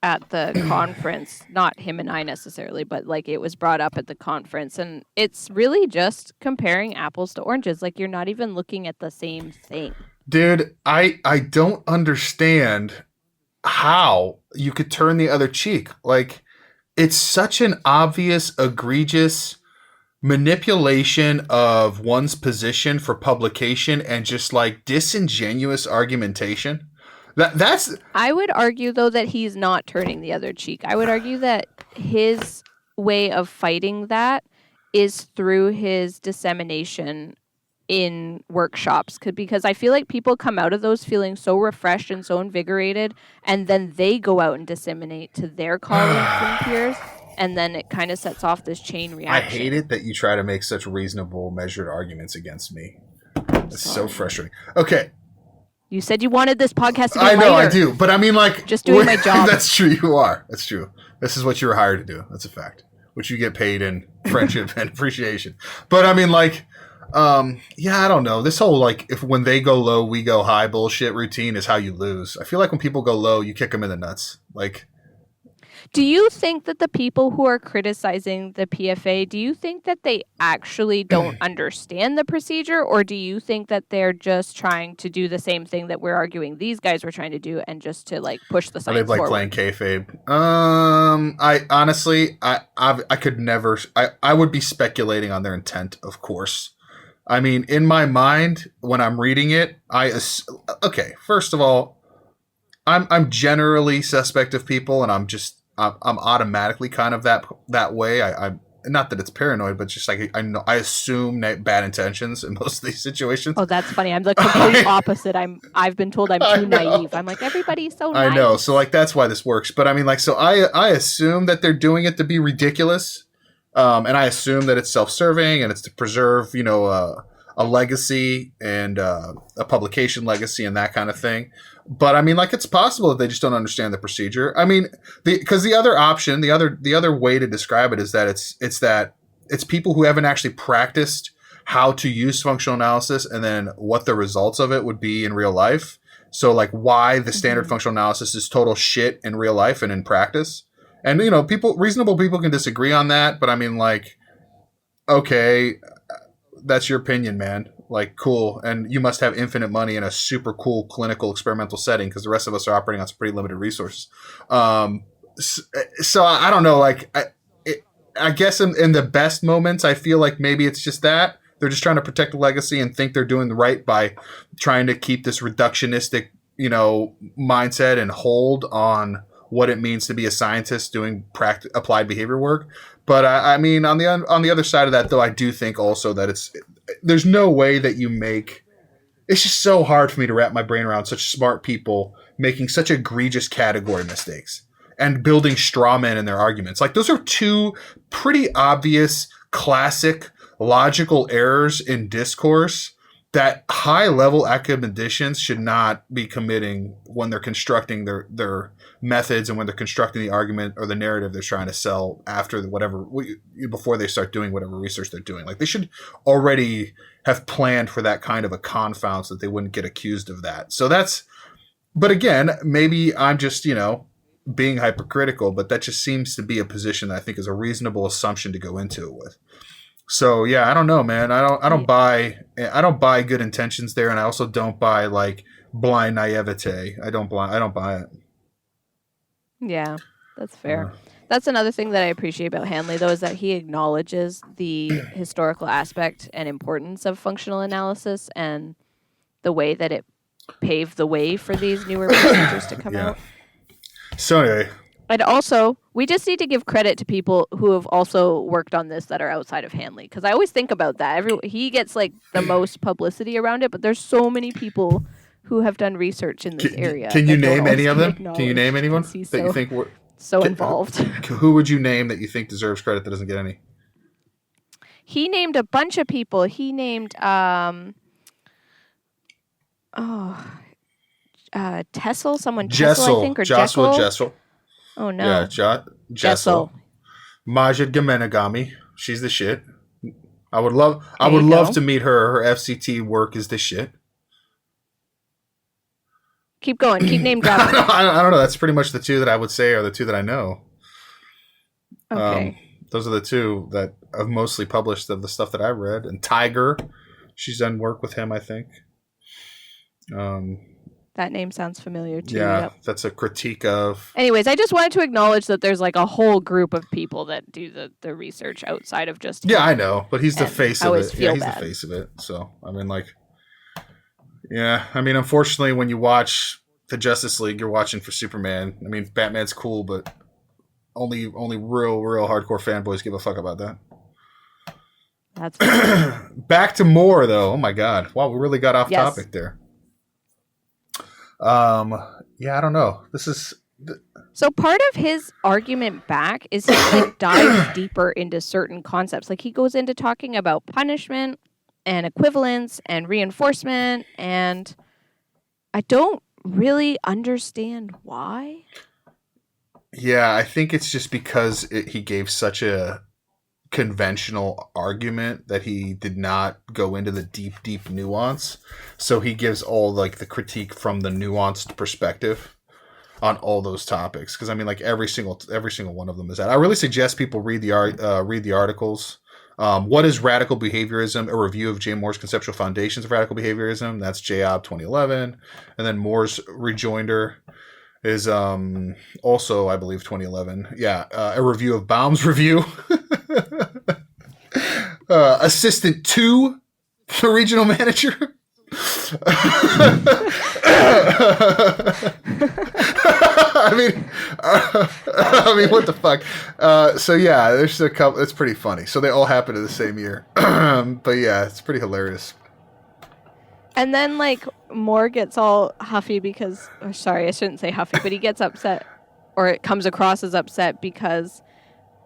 at the conference, not him and I necessarily, but like it was brought up at the conference, and it's really just comparing apples to oranges. Like, you're not even looking at the same thing. Dude, I don't understand how you could turn the other cheek. Like, it's such an obvious, egregious manipulation of one's position for publication and just like disingenuous argumentation. That's. I would argue, though, that he's not turning the other cheek. I would argue that his way of fighting that is through his dissemination in workshops, because I feel like people come out of those feeling so refreshed and so invigorated, and then they go out and disseminate to their colleagues and peers, and then it kind of sets off this chain reaction. I hate it that you try to make such reasonable, measured arguments against me. It's so frustrating. Okay. You said you wanted this podcast to be I know, lighter. I do, but I mean, like, just doing my job. That's true. You are. That's true. This is what you were hired to do. That's a fact. Which you get paid in friendship and appreciation. But I mean, like, I don't know. This whole like, when they go low, we go high bullshit routine is how you lose. I feel like when people go low, you kick them in the nuts. Like, do you think that the people who are criticizing the PFA, do you think that they actually don't understand the procedure, or do you think that they're just trying to do the same thing that we're arguing these guys were trying to do, and just to like push the science forward? Are they like playing kayfabe? I honestly, I could never. I would be speculating on their intent, of course. I mean, in my mind, when I'm reading it, okay. First of all, I'm generally suspect of people, and I'm automatically kind of that way. I'm not that it's paranoid, but just like I assume bad intentions in most of these situations. Oh, that's funny. I'm the complete opposite. I've been told I'm too naive. I'm like, everybody's so nice. I know. So like that's why this works. But I mean, like, so I assume that they're doing it to be ridiculous. And I assume that it's self-serving and it's to preserve, a legacy and a publication legacy and that kind of thing. But I mean, like, it's possible that they just don't understand the procedure. I mean, because the other option, the other way to describe it is that it's people who haven't actually practiced how to use functional analysis and then what the results of it would be in real life. So like why the standard functional analysis is total shit in real life and in practice. And, reasonable people can disagree on that. But I mean, like, okay, that's your opinion, man. Like, cool. And you must have infinite money in a super cool clinical experimental setting because the rest of us are operating on some pretty limited resources. So I don't know. Like, I guess in the best moments, I feel like maybe it's just that they're just trying to protect the legacy and think they're doing the right by trying to keep this reductionistic, mindset and hold on what it means to be a scientist doing applied behavior work. But I mean, on the other side of that, though, I do think also that there's no way that you make. It's just so hard for me to wrap my brain around such smart people making such egregious category mistakes and building straw men in their arguments. Like, those are two pretty obvious, classic, logical errors in discourse that high-level academicians should not be committing when they're constructing their methods and when they're constructing the argument or the narrative they're trying to sell before they start doing whatever research they're doing. Like, they should already have planned for that kind of a confound so that they wouldn't get accused of that. So but again, maybe I'm just, being hypercritical, but that just seems to be a position that I think is a reasonable assumption to go into it with. So yeah, I don't know, man. I don't buy good intentions there, and I also don't buy like blind naivete. I don't buy it. Yeah, that's fair. That's another thing that I appreciate about Hanley, though, is that he acknowledges the historical aspect and importance of functional analysis and the way that it paved the way for these newer procedures to come out. So anyway. And also, we just need to give credit to people who have also worked on this that are outside of Hanley. Because I always think about that. He gets like the most publicity around it, but there's so many people who have done research in this area. Can you name any of them? Can you name anyone that you think were involved? Who would you name that you think deserves credit that doesn't get any? He named a bunch of people. He named Tessel, someone Tessel, I think, or Joshua Jekyll. Jessel. Oh no. Yeah, Jessel. Majid Gamenagami. She's the shit. I would love to meet her. Her FCT work is the shit. Keep going. Keep name dropping. I don't know. That's pretty much the two that I would say are the two that I know. Okay. Those are the two that I've mostly published of the stuff that I read. And Tiger, she's done work with him, I think. That name sounds familiar too. Yeah, yep. That's a critique of. Anyways, I just wanted to acknowledge that there's like a whole group of people that do the research outside of just. Yeah, I know, but he's the face of it. Yeah, he's bad. the face of it. So I mean, unfortunately, when you watch the Justice League, you're watching for Superman. I mean, Batman's cool, but only real hardcore fanboys give a fuck about that. That's back to more though. Oh my god! Wow, we really got off topic there. I don't know. This is so part of his argument back is he like dives deeper into certain concepts. Like he goes into talking about punishment and equivalence and reinforcement, and I don't really understand why. Yeah, I think it's just because he gave such a conventional argument that he did not go into the deep nuance. So he gives all like the critique from the nuanced perspective on all those topics. Because I mean, like every single one of them is that. I really suggest people read the articles. What is radical behaviorism? A review of Jay Moore's conceptual foundations of radical behaviorism. That's JOB 2011, and then Moore's rejoinder is also, I believe, 2011. Yeah, a review of Baum's review. Assistant 2, the regional manager. I mean, what the fuck? So yeah, there's a couple. It's pretty funny. So they all happen in the same year. But yeah, it's pretty hilarious. And then like Moore gets all huffy because, sorry, I shouldn't say huffy, but he gets upset, or it comes across as upset because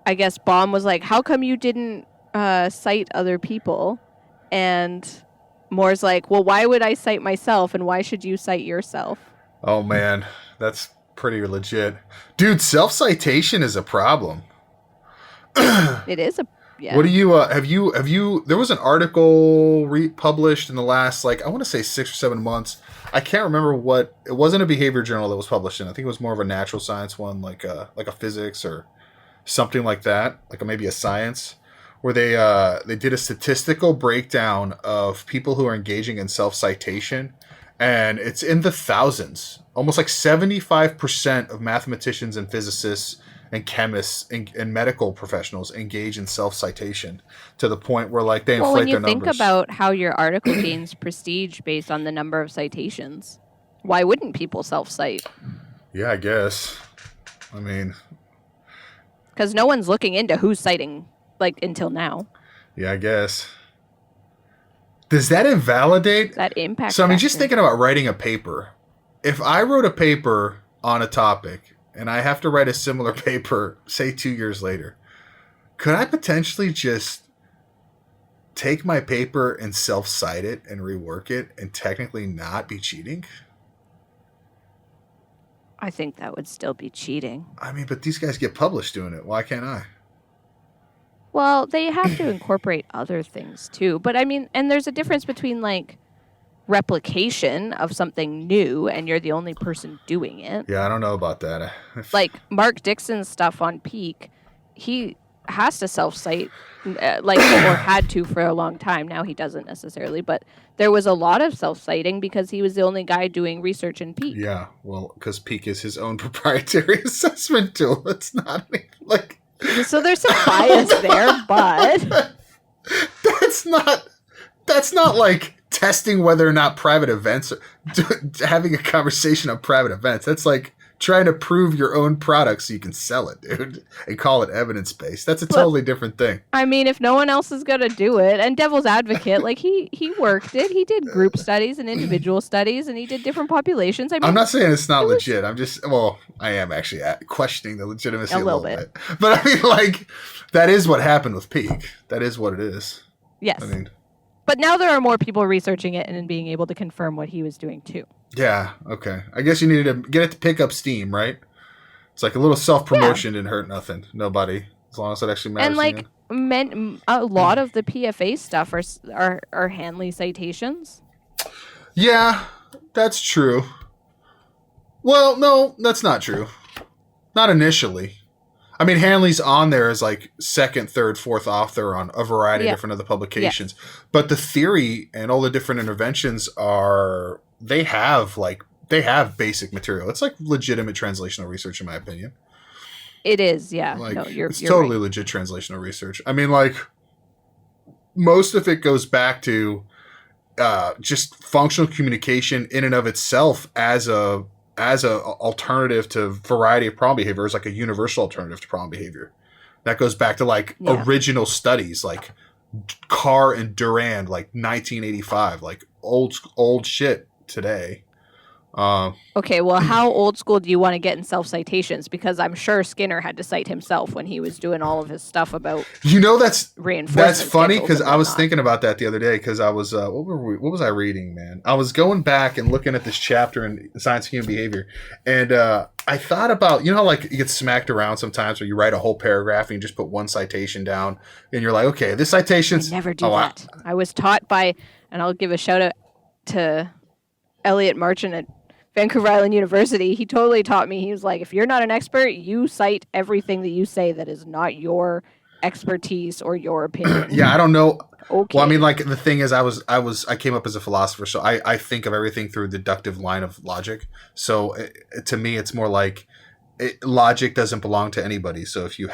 I guess Baum was like, "How come you didn't cite other people?" And Moore's like, "Well, why would I cite myself, and why should you cite yourself?" Oh man, that's pretty legit, dude. Self-citation is a problem. It is a. Yeah. What do you have you there was an article published in the last, like, I want to say 6 or 7 months. I can't remember what it wasn't a behavior journal that was published in. I think it was more of a natural science one, like a physics or something like that, like maybe a science, where they did a statistical breakdown of people who are engaging in self-citation, and it's in the thousands. Almost like 75% of mathematicians and physicists and chemists and medical professionals engage in self-citation to the point where like they inflate their numbers. Well, when you think about how your article gains prestige based on the number of citations, why wouldn't people self-cite? Yeah, I guess. I mean, because no one's looking into who's citing like until now. Yeah, I guess. Does that invalidate that impact? So I mean, just thinking about writing a paper. If I wrote a paper on a topic and I have to write a similar paper, say 2 years later, could I potentially just take my paper and self-cite it and rework it and technically not be cheating? I think that would still be cheating. I mean, but these guys get published doing it. Why can't I? Well, they have to incorporate other things too. But I mean, and there's a difference between like replication of something new and you're the only person doing it. Yeah, I don't know about that. Like Mark Dixon's stuff on Peak, he has to self-cite, like, or had to for a long time. Now he doesn't necessarily, but there was a lot of self-citing because he was the only guy doing research in Peak. Yeah, well, because Peak is his own proprietary assessment tool. It's not like... So there's some bias there, but... That's not like testing whether or not private events are... having a conversation on private events. That's like trying to prove your own product so you can sell it, dude, and call it evidence-based. That's a totally different thing. I mean, if no one else is going to do it, and devil's advocate, like he worked it. He did group studies and individual studies, and he did different populations. I mean, I'm not saying it's not legit. I'm just, well, I am actually questioning the legitimacy a little bit. But I mean, like, that is what happened with Peak. That is what it is. Yes. I mean, but now there are more people researching it and being able to confirm what he was doing too. Yeah, okay. I guess you needed to get it to pick up steam, right? It's like a little self-promotion didn't hurt nothing. Nobody, as long as it actually matters. And like, a lot of the PFA stuff are Hanley citations. Yeah, that's true. Well, no, that's not true. Not initially. I mean, Hanley's on there as like second, third, fourth author on a variety of different other publications. Yeah. But the theory and all the different interventions are... They have basic material. It's like legitimate translational research, in my opinion. It is, yeah. Like, no, you're totally right. Legit translational research. I mean, like, most of it goes back to just functional communication in and of itself as a alternative to variety of problem behavior, as like a universal alternative to problem behavior. That goes back to like original studies, like Carr and Durand, like 1985, like old shit today. Okay, well, how old school do you want to get in self-citations? Because I'm sure Skinner had to cite himself when he was doing all of his stuff about reinforcement. That's funny because I was thinking about that the other day because I was what was I reading, man? I was going back and looking at this chapter in Science of Human Behavior, and I thought about, you know how like you get smacked around sometimes where you write a whole paragraph and you just put one citation down and you're like, okay, this citation's... I never do that. I was taught by, and I'll give a shout out to Elliot Marchant at Vancouver Island University. He totally taught me. He was like, if you're not an expert, you cite everything that you say that is not your expertise or your opinion. Yeah, I don't know. Okay. Well, I mean, like, the thing is, I came up as a philosopher, so I think of everything through a deductive line of logic. So to me, it's more like logic doesn't belong to anybody. So if you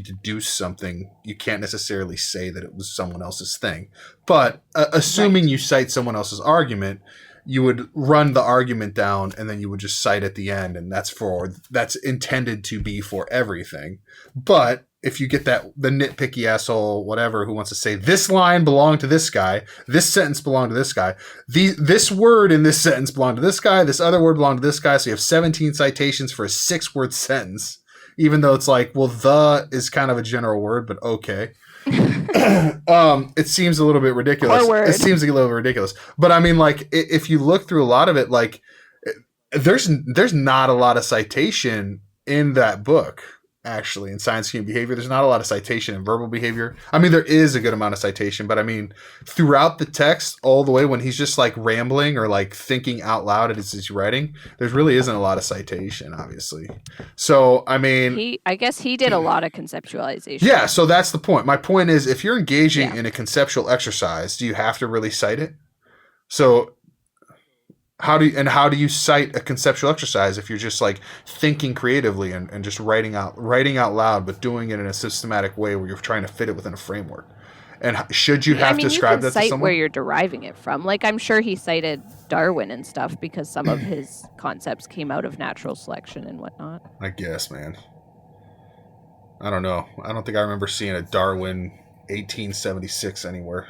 deduce something, you can't necessarily say that it was someone else's thing. But assuming you cite someone else's argument, you would run the argument down and then you would just cite at the end, and that's intended to be for everything. But if you get the nitpicky asshole, whatever, who wants to say this line belonged to this guy, this sentence belonged to this guy, this word in this sentence belonged to this guy, this other word belonged to this guy, so you have 17 citations for a 6-word sentence, even though it's like, well, the is kind of a general word, but okay. It seems a little bit ridiculous. It seems like a little bit ridiculous. But I mean, like, if you look through a lot of it, like, there's not a lot of citation in that book. actually, in science, human behavior. There's not a lot of citation in verbal behavior. I mean, there is a good amount of citation, but I mean, throughout the text, all the way when he's just like rambling or like thinking out loud as he's writing, there really isn't a lot of citation, obviously. So, I mean, I guess he did a lot of conceptualization. yeah, so that's the point. My point is, if you're engaging in a conceptual exercise, do you have to really cite it? So how do you cite a conceptual exercise if you're just like thinking creatively and just writing out loud, but doing it in a systematic way where you're trying to fit it within a framework? And should you have to describe that to someone? You can cite where you're deriving it from. Like, I'm sure he cited Darwin and stuff because some of his concepts came out of natural selection and whatnot. I guess, man. I don't know. I don't think I remember seeing a Darwin 1876 anywhere.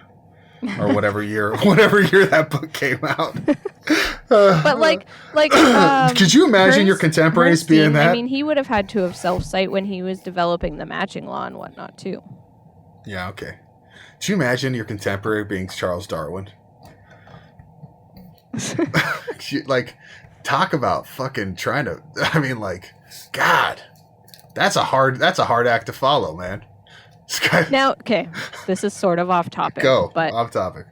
Or whatever year that book came out. But like, could you imagine your contemporaries being that? I mean, he would have had to have self-cite when he was developing the matching law and whatnot too. Yeah, okay. Could you imagine your contemporary being Charles Darwin? Like, talk about fucking trying to. I mean, like, God, that's a hard act to follow, man. Now, okay, this is sort of off topic. But off topic.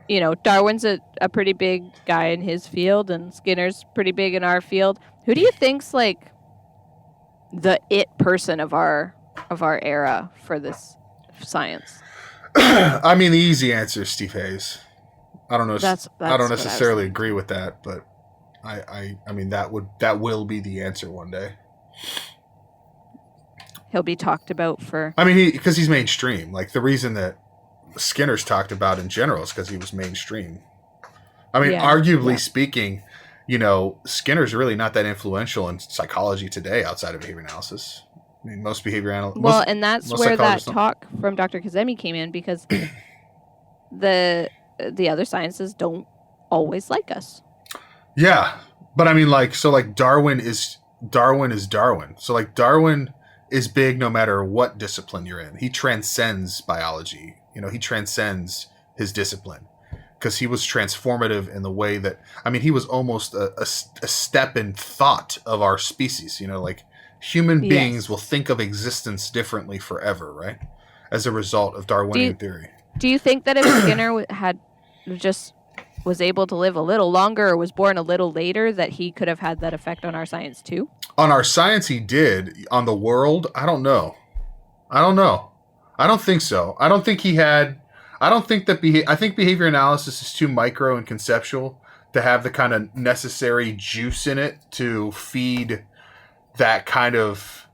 You know, Darwin's a pretty big guy in his field, and Skinner's pretty big in our field. Who do you think's like the it person of our era for this science? I mean, the easy answer is Steve Hayes. I don't know. That's I don't necessarily agree with that, but I mean that will be the answer one day. He'll be talked about for... I mean, because he's mainstream. Like, the reason that Skinner's talked about in general is because he was mainstream. I mean, arguably speaking, you know, Skinner's really not that influential in psychology today outside of behavior analysis. I mean, most behavior analysts... Well, and that's where that talk from Dr. Kazemi came in, because the other sciences don't always like us. Yeah. But I mean, like, so, like, Darwin is Darwin. So, like, Darwin is big no matter what discipline you're in. He transcends biology. You know, he transcends his discipline because he was transformative in the way that, I mean, he was almost a step in thought of our species. You know, like, human beings will think of existence differently forever, right? As a result of Darwinian theory. Do you think that if Skinner had just was able to live a little longer or was born a little later, that he could have had that effect on our science too? On our science, he did. On the world, I don't know. I don't think so. I don't think he had. I don't think that. I think behavior analysis is too micro and conceptual to have the kind of necessary juice in it to feed that kind of.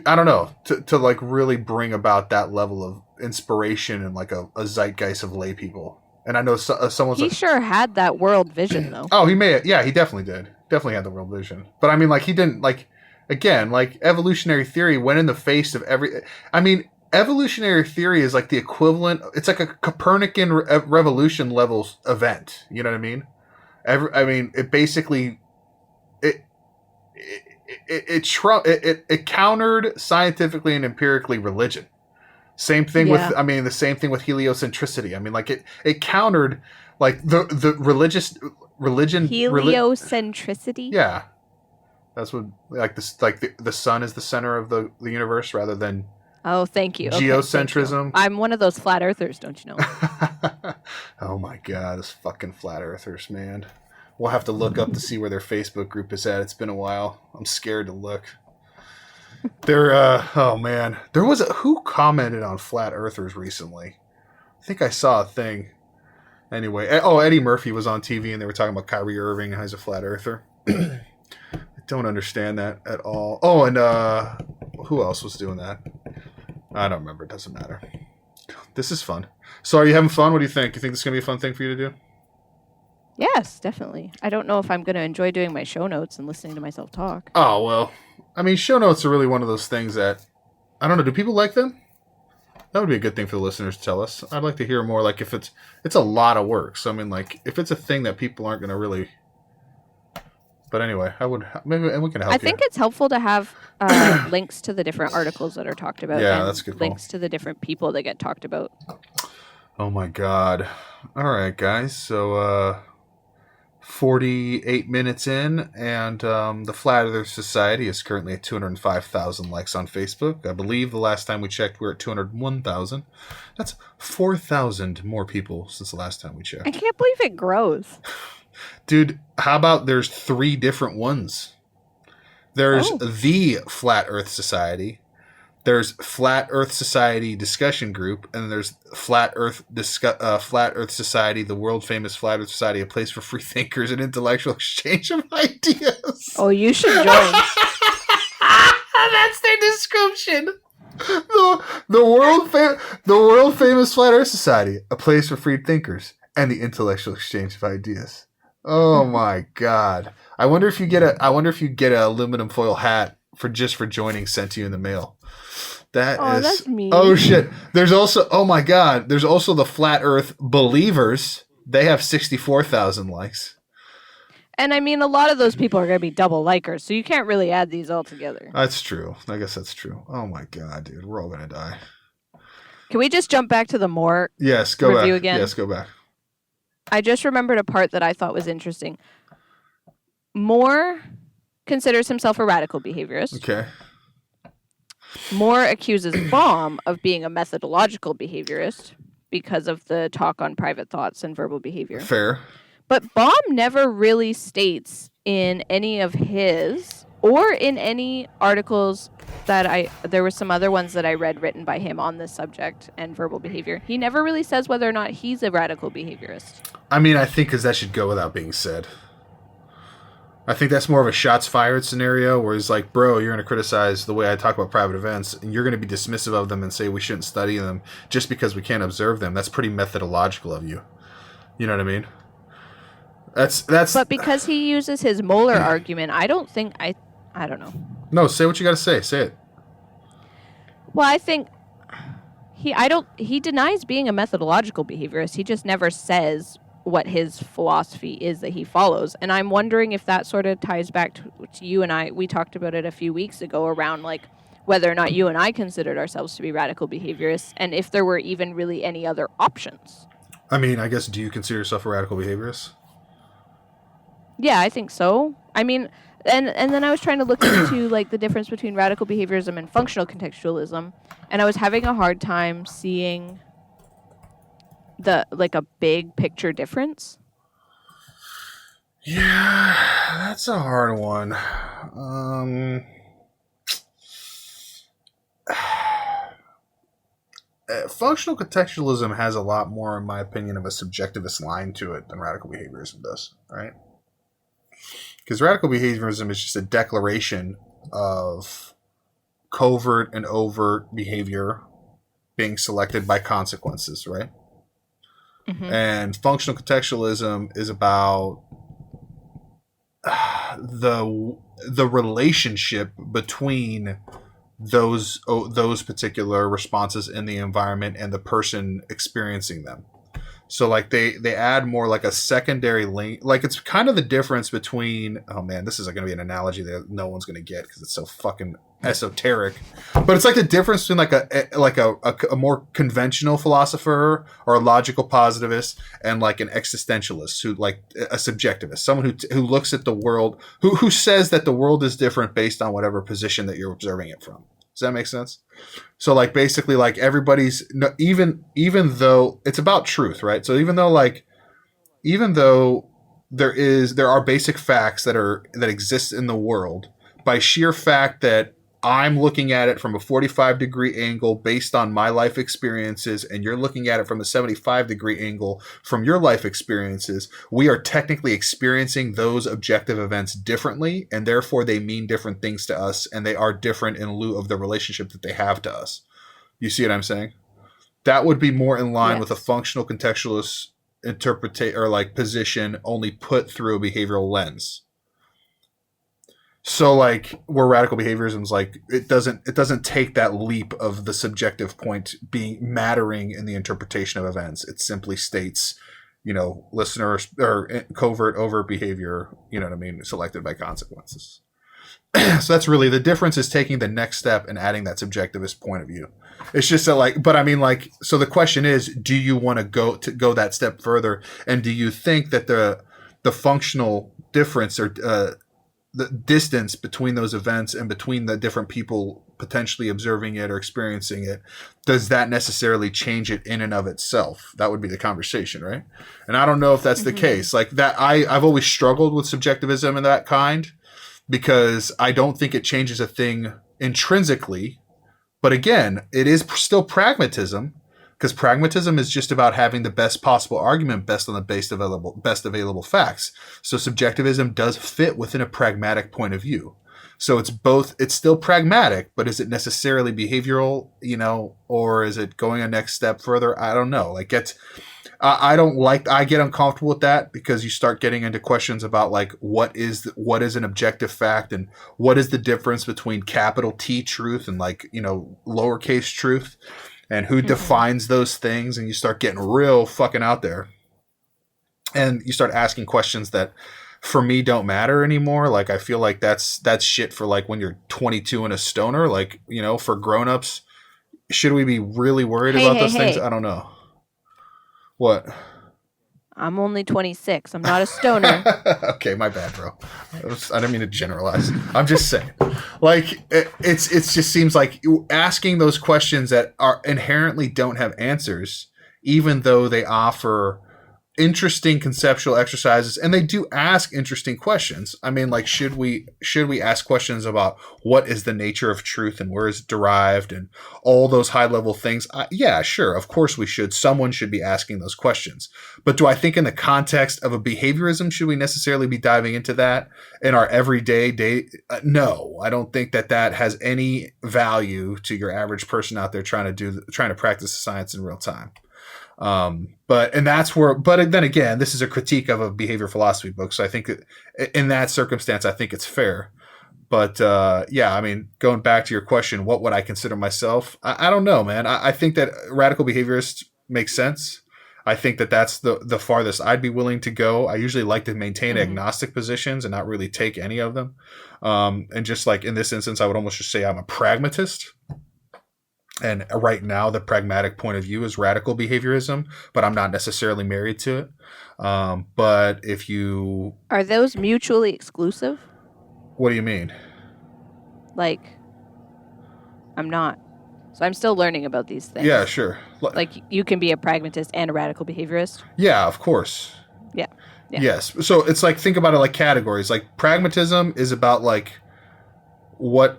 I don't know. To like really bring about that level of inspiration and like a zeitgeist of lay people. And I know someone's... He sure had that world vision, though. Oh, he may have. Yeah, he definitely did. Definitely had the world vision. But I mean, like, he didn't, like... Again, like, evolutionary theory went in the face of every... I mean, evolutionary theory is like the equivalent... It's like a Copernican revolution level event. You know what I mean? I mean, it basically... It countered scientifically and empirically religion. Same thing with, I mean, the same thing with heliocentricity. I mean, like it countered like the religion. Heliocentricity? Yeah. That's what, like this, like the sun is the center of the universe rather than. Oh, thank you. Geocentrism. Okay, thank you. I'm one of those flat earthers, don't you know? Oh my God, those fucking flat earthers, man. We'll have to look up to see where their Facebook group is at. It's been a while. I'm scared to look. Oh man, there was who commented on flat earthers recently? I think I saw a thing. Anyway, Eddie Murphy was on TV and they were talking about Kyrie Irving as a flat earther. I don't understand that at all. Oh, and who else was doing that? I don't remember. It doesn't matter. This is fun. So, are you having fun? What do you think? You think this is gonna be a fun thing for you to do? Yes, definitely. I don't know if I'm going to enjoy doing my show notes and listening to myself talk. Oh, well, I mean, show notes are really one of those things that, I don't know, do people like them? That would be a good thing for the listeners to tell us. I'd like to hear more, like, if it's a lot of work. So, I mean, like, if it's a thing that people aren't going to really... But anyway, maybe we can help you. I think it's helpful to have links to the different articles that are talked about. Yeah, and that's a good links to the different people that get talked about. Oh, my God. All right, guys. So, 48 minutes in, and the Flat Earth Society is currently at 205,000 likes on Facebook. I believe the last time we checked, we were at 201,000. That's 4,000 more people since the last time we checked. I can't believe it grows. Dude, how about there's 3 different ones? There's the Flat Earth Society. There's Flat Earth Society Discussion Group, and there's Flat Earth Society, the world famous Flat Earth Society, a place for free thinkers and intellectual exchange of ideas. Oh, you should join. That's their description. The world famous Flat Earth Society, a place for free thinkers and the intellectual exchange of ideas. Oh my God! I wonder if you get a aluminum foil hat for joining sent to you in the mail. That's mean. Oh shit. There's also there's also the Flat Earth Believers. They have 64,000 likes. And I mean, a lot of those people are going to be double likers, so you can't really add these all together. That's true. I guess that's true. Oh my God, dude. We're all going to die. Can we just jump back to the Moore review back. Again? Yes, go back. I just remembered a part that I thought was interesting. Moore considers himself a radical behaviorist. Okay. Moore accuses Baum of being a methodological behaviorist because of the talk on private thoughts and verbal behavior. Fair. But Baum never really states in any of his or in any articles there were some other ones that I read written by him on this subject and verbal behavior. He never really says whether or not he's a radical behaviorist. I mean, I think because that should go without being said. I think that's more of a shots fired scenario where he's like, bro, you're going to criticize the way I talk about private events, and you're going to be dismissive of them and say we shouldn't study them just because we can't observe them. That's pretty methodological of you. You know what I mean? That's. But because he uses his molar argument, I don't know. No, say what you got to say. Say it. Well, I think he denies being a methodological behaviorist. He just never says what his philosophy is that he follows. And I'm wondering if that sort of ties back to you and I. We talked about it a few weeks ago around like whether or not you and I considered ourselves to be radical behaviorists and if there were even really any other options. I mean, I guess, do you consider yourself a radical behaviorist? Yeah, I think so. I mean, and then I was trying to look into like the difference between radical behaviorism and functional contextualism, and I was having a hard time seeing a big picture difference. Yeah, that's a hard one. Functional contextualism has a lot more, in my opinion, of a subjectivist line to it than radical behaviorism does, right? Because radical behaviorism is just a declaration of covert and overt behavior being selected by consequences, right? Mm-hmm. And functional contextualism is about the relationship between those particular responses in the environment and the person experiencing them. So like they add more like a secondary link. Like it's kind of the difference between, oh man, this is going to be an analogy that no one's going to get because it's so fucking esoteric. But it's like the difference between like a more conventional philosopher or a logical positivist and like an existentialist who like a subjectivist, someone who looks at the world, who says that the world is different based on whatever position that you're observing it from. Does that make sense? So like basically like everybody's even though it's about truth, right? So even though there are basic facts that exist in the world, by sheer fact that I'm looking at it from a 45-degree angle based on my life experiences, and you're looking at it from a 75-degree angle from your life experiences, we are technically experiencing those objective events differently, and therefore they mean different things to us, and they are different in lieu of the relationship that they have to us. You see what I'm saying? That would be more in line with a functional contextualist interpretation or like position only put through a behavioral lens. So like where radical behaviorism is like it doesn't take that leap of the subjective point being mattering in the interpretation of events. It simply states, listeners or covert overt behavior, you know what I mean, selected by consequences. So that's really the difference, is taking the next step and adding that subjectivist point of view. It's just that like, but I mean like, so the question is, do you want to go that step further? And do you think that the functional difference or the distance between those events and between the different people potentially observing it or experiencing it, does that necessarily change it in and of itself? That would be the conversation, right? And I don't know if that's the case. Like that, I've always struggled with subjectivism and that kind, because I don't think it changes a thing intrinsically. But again, it is still pragmatism, because pragmatism is just about having the best possible argument based on the best available facts. So subjectivism does fit within a pragmatic point of view. So it's still pragmatic, but is it necessarily behavioral, or is it going a next step further? I don't know. Like I get uncomfortable with that, because you start getting into questions about like, what is an objective fact, and what is the difference between capital T truth and like, lowercase truth, and who defines those things. And you start getting real fucking out there, and you start asking questions that for me don't matter anymore. Like, I feel like that's shit for like when you're 22 and a stoner. Like, for grownups, should we be really worried about those things? I don't know. What? I'm only 26. I'm not a stoner. Okay, my bad, bro. I didn't mean to generalize. I'm just saying. Like, it just seems like asking those questions that are inherently don't have answers, even though they offer interesting conceptual exercises, and they do ask interesting questions. I mean, like, should we ask questions about what is the nature of truth and where is it derived and all those high level things? Yeah, sure, of course we should. Someone should be asking those questions. But do I think in the context of a behaviorism should we necessarily be diving into that in our everyday day? No, I don't think that has any value to your average person out there trying to practice the science in real time. But then again, this is a critique of a behavior philosophy book. So I think in that circumstance, I think it's fair. But, yeah, I mean, going back to your question, what would I consider myself? I don't know, man. I think that radical behaviorist makes sense. I think that that's the farthest I'd be willing to go. I usually like to maintain agnostic positions and not really take any of them. And just like in this instance, I would almost just say I'm a pragmatist. And right now, the pragmatic point of view is radical behaviorism, but I'm not necessarily married to it. But if you... Are those mutually exclusive? What do you mean? Like, I'm not. So I'm still learning about these things. Yeah, sure. Like, you can be a pragmatist and a radical behaviorist? Yeah, of course. Yeah. Yes. So it's like, think about it like categories. Like, pragmatism is about like, how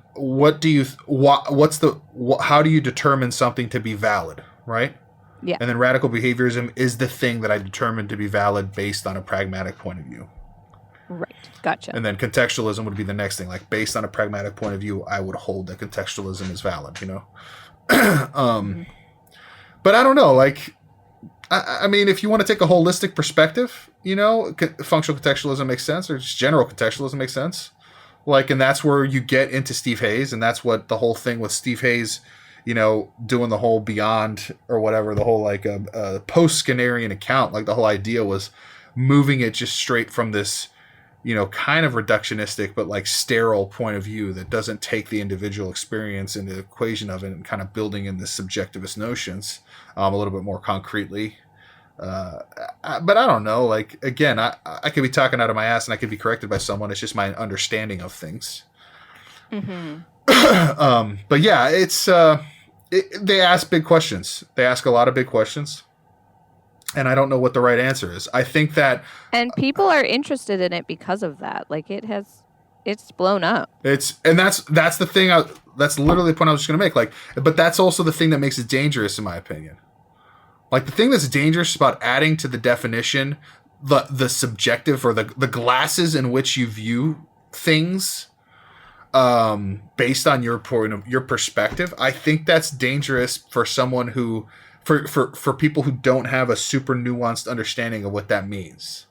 do you determine something to be valid, right? Yeah. And then radical behaviorism is the thing that I determine to be valid based on a pragmatic point of view. Right. Gotcha. And then contextualism would be the next thing. Like, based on a pragmatic point of view, I would hold that contextualism is valid, But I don't know, like, I mean, if you want to take a holistic perspective, functional contextualism makes sense, or just general contextualism makes sense. Like, and that's where you get into Steve Hayes, and that's what the whole thing with Steve Hayes, doing the whole beyond or whatever, the whole like post-Skinnerian account, like the whole idea was moving it just straight from this, kind of reductionistic but like sterile point of view that doesn't take the individual experience into the equation of it, and kind of building in the subjectivist notions a little bit more concretely. But I don't know, like, again, I could be talking out of my ass and I could be corrected by someone. It's just my understanding of things. But yeah, it's they ask big questions. They ask a lot of big questions, and I don't know what the right answer is. I think that, and people are interested in it because of that. Like, it's blown up. That's the thing. That's literally the point I was just going to make. Like, but that's also the thing that makes it dangerous, in my opinion. Like, the thing that's dangerous about adding to the definition the subjective, or the glasses in which you view things based on your perspective. I think that's dangerous for someone who, for people who don't have a super nuanced understanding of what that means.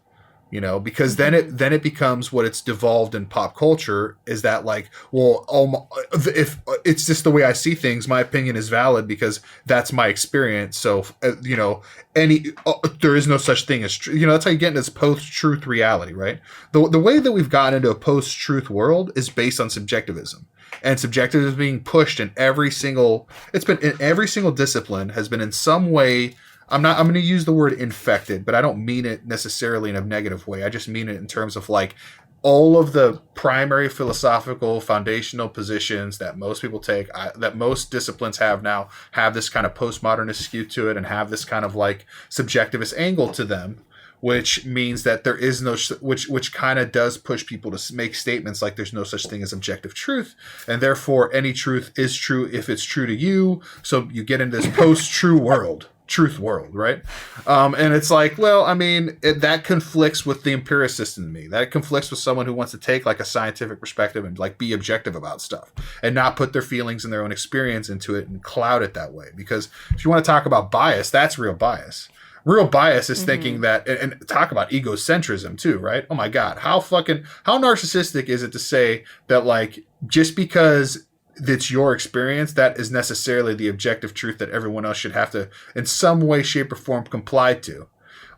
Because then it becomes what it's devolved in pop culture, is that like, well, if it's just the way I see things, my opinion is valid because that's my experience. So, there is no such thing as truth. That's how you get into this post-truth reality, right? The way that we've gotten into a post-truth world is based on subjectivism. And subjectivism is being pushed in every single discipline has been in some way I'm going to use the word infected, but I don't mean it necessarily in a negative way. I just mean it in terms of like all of the primary philosophical foundational positions that most people take, that most disciplines have now, have this kind of postmodernist skew to it and have this kind of like subjectivist angle to them, which means that there is no, which kind of does push people to make statements like there's no such thing as objective truth. And therefore any truth is true if it's true to you. So you get into this post-true world. Truth world, right? And it's like, well, I mean, that conflicts with the empiricist in me. That conflicts with someone who wants to take like a scientific perspective and like be objective about stuff and not put their feelings and their own experience into it and cloud it that way. Because if you want to talk about bias, that's real bias. Real bias is thinking that, and talk about egocentrism too, right? Oh my God, how narcissistic is it to say that like just because it's your experience, that is necessarily the objective truth that everyone else should have to, in some way, shape, or form, comply to.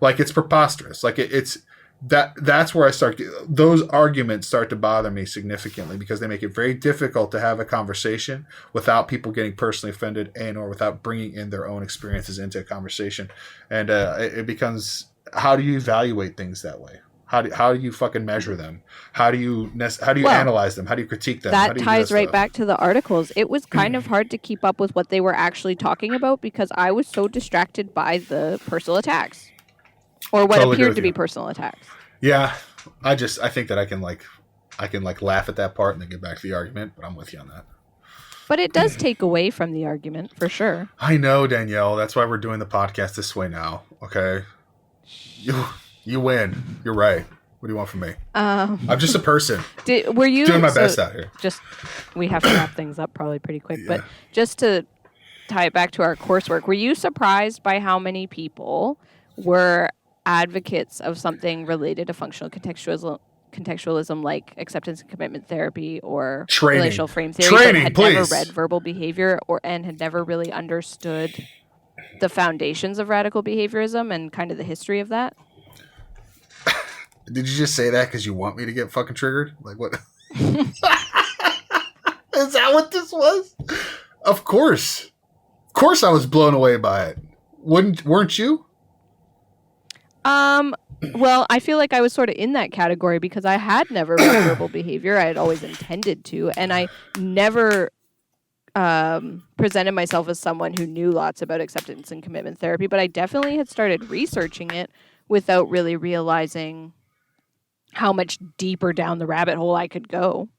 Like, it's preposterous. Like, that's where those arguments start to bother me significantly, because they make it very difficult to have a conversation without people getting personally offended or without bringing in their own experiences into a conversation. And it becomes, how do you evaluate things that way? How do you fucking measure them? How do you analyze them? How do you critique them? That ties right back to the articles. It was kind of hard to keep up with what they were actually talking about because I was so distracted by the personal attacks, or what appeared to be personal attacks. Yeah, I think that I can laugh at that part and then get back to the argument, but I'm with you on that. But it does take away from the argument for sure. I know, Danielle. That's why we're doing the podcast this way now. Okay, You win. You're right. What do you want from me? I'm just a person. Were you doing my best out here? We have to wrap things up probably pretty quick, but just to tie it back to our coursework, were you surprised by how many people were advocates of something related to functional contextualism like acceptance and commitment therapy or relational frame theory that had never read verbal behavior and had never really understood the foundations of radical behaviorism and kind of the history of that? Did you just say that because you want me to get fucking triggered? Like, what? Is that what this was? Of course. Of course I was blown away by it. Weren't you? Well, I feel like I was sort of in that category because I had never read verbal behavior. I had always intended to, and I never presented myself as someone who knew lots about acceptance and commitment therapy, but I definitely had started researching it without really realizing how much deeper down the rabbit hole I could go.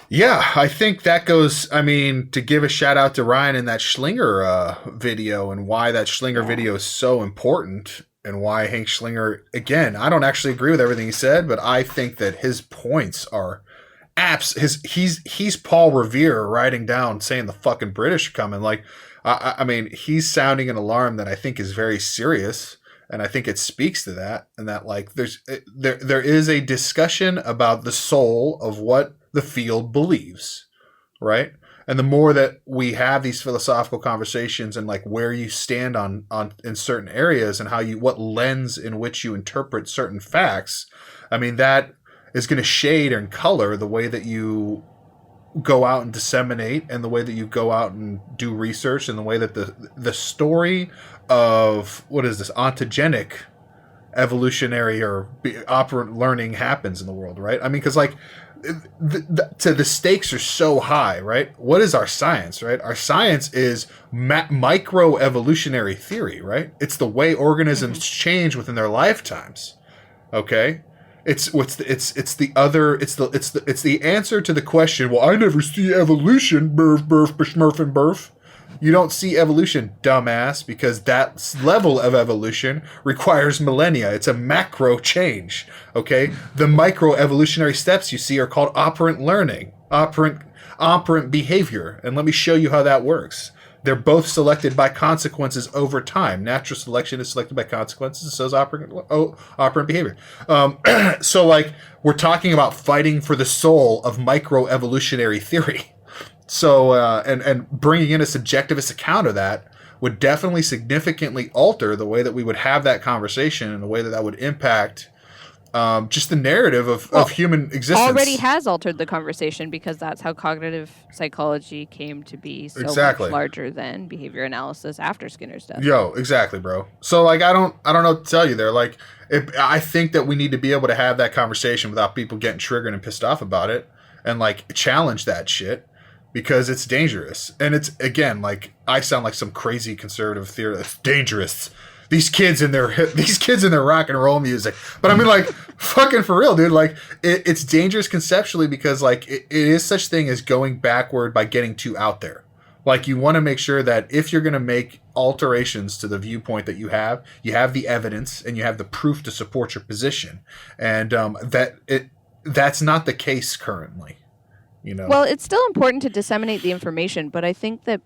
Yeah, I think that goes, I mean, to give a shout out to Ryan in that Schlinger video and why that Schlinger video is so important and why Hank Schlinger, again, I don't actually agree with everything he said, but I think that his points are he's Paul Revere writing down saying the fucking British are coming. Like, I mean, he's sounding an alarm that I think is very serious. And I think it speaks to that, and that like there is a discussion about the soul of what the field believes, right? And the more that we have these philosophical conversations and like where you stand on in certain areas and what lens in which you interpret certain facts, I mean, that is going to shade and color the way that you go out and disseminate and the way that you go out and do research and the way that the story of what is this ontogenic evolutionary or operant learning happens in the world, right? I mean, because like the stakes are so high, right? What is our science, right? Our science is micro evolutionary theory, right? It's the way organisms change within their lifetimes. Okay, it's the answer to the question. Well, I never see evolution. Smurf and burf. You don't see evolution, dumbass, because that level of evolution requires millennia. It's a macro change, okay? The micro evolutionary steps you see are called operant learning, operant behavior. And let me show you how that works. They're both selected by consequences over time. Natural selection is selected by consequences, so is operant behavior. So, like, we're talking about fighting for the soul of micro evolutionary theory. So, and bringing in a subjectivist account of that would definitely significantly alter the way that we would have that conversation and the way that would impact just the narrative of human existence. Already has altered the conversation because that's how cognitive psychology came to be so Exactly. much larger than behavior analysis after Skinner's death. Yo, exactly, bro. So like, I don't know what to tell you there. Like, I think that we need to be able to have that conversation without people getting triggered and pissed off about it, and like challenge that shit because it's dangerous. And it's, again, like, I sound like some crazy conservative theorist. It's dangerous. These kids in their rock and roll music. But I mean, like, fucking for real, dude. Like, it's dangerous conceptually because, like, it is such thing as going backward by getting too out there. Like, you want to make sure that if you're going to make alterations to the viewpoint that you have the evidence and you have the proof to support your position. And that's not the case currently, you know? Well, it's still important to disseminate the information, but I think that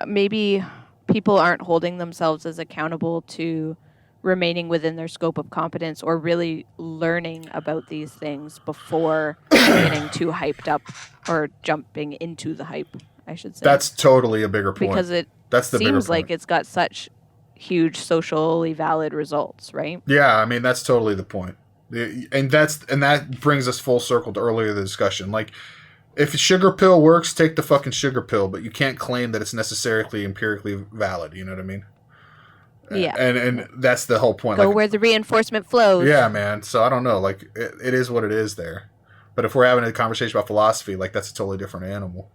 maybe people aren't holding themselves as accountable to remaining within their scope of competence or really learning about these things before getting too hyped up or jumping into the hype, I should say. That's totally a bigger point. Because seems like it's got such huge socially valid results, right? Yeah, I mean, that's totally the point. And that brings us full circle to earlier in the discussion. Like, if a sugar pill works, take the fucking sugar pill, but you can't claim that it's necessarily empirically valid. You know what I mean? Yeah. And that's the whole point. Go like, where the reinforcement flows. Yeah, man. So I don't know. Like, it is what it is there. But if we're having a conversation about philosophy, like, that's a totally different animal.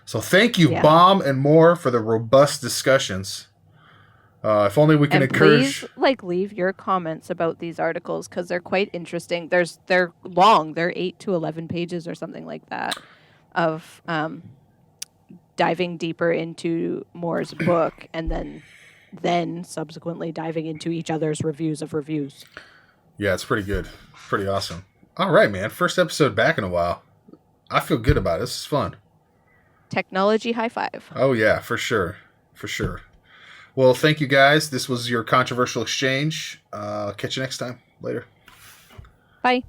So thank you, Bomb and More, for the robust discussions. If only we can encourage. Please, leave your comments about these articles because they're quite interesting. They're long. They're 8 to 11 pages or something like that of diving deeper into Moore's book and then subsequently diving into each other's reviews of reviews. Yeah, it's pretty good. Pretty awesome. All right, man. First episode back in a while. I feel good about it. This is fun. Technology high five. Oh, yeah, for sure. For sure. Well, thank you, guys. This was your controversial exchange. Catch you next time. Later. Bye.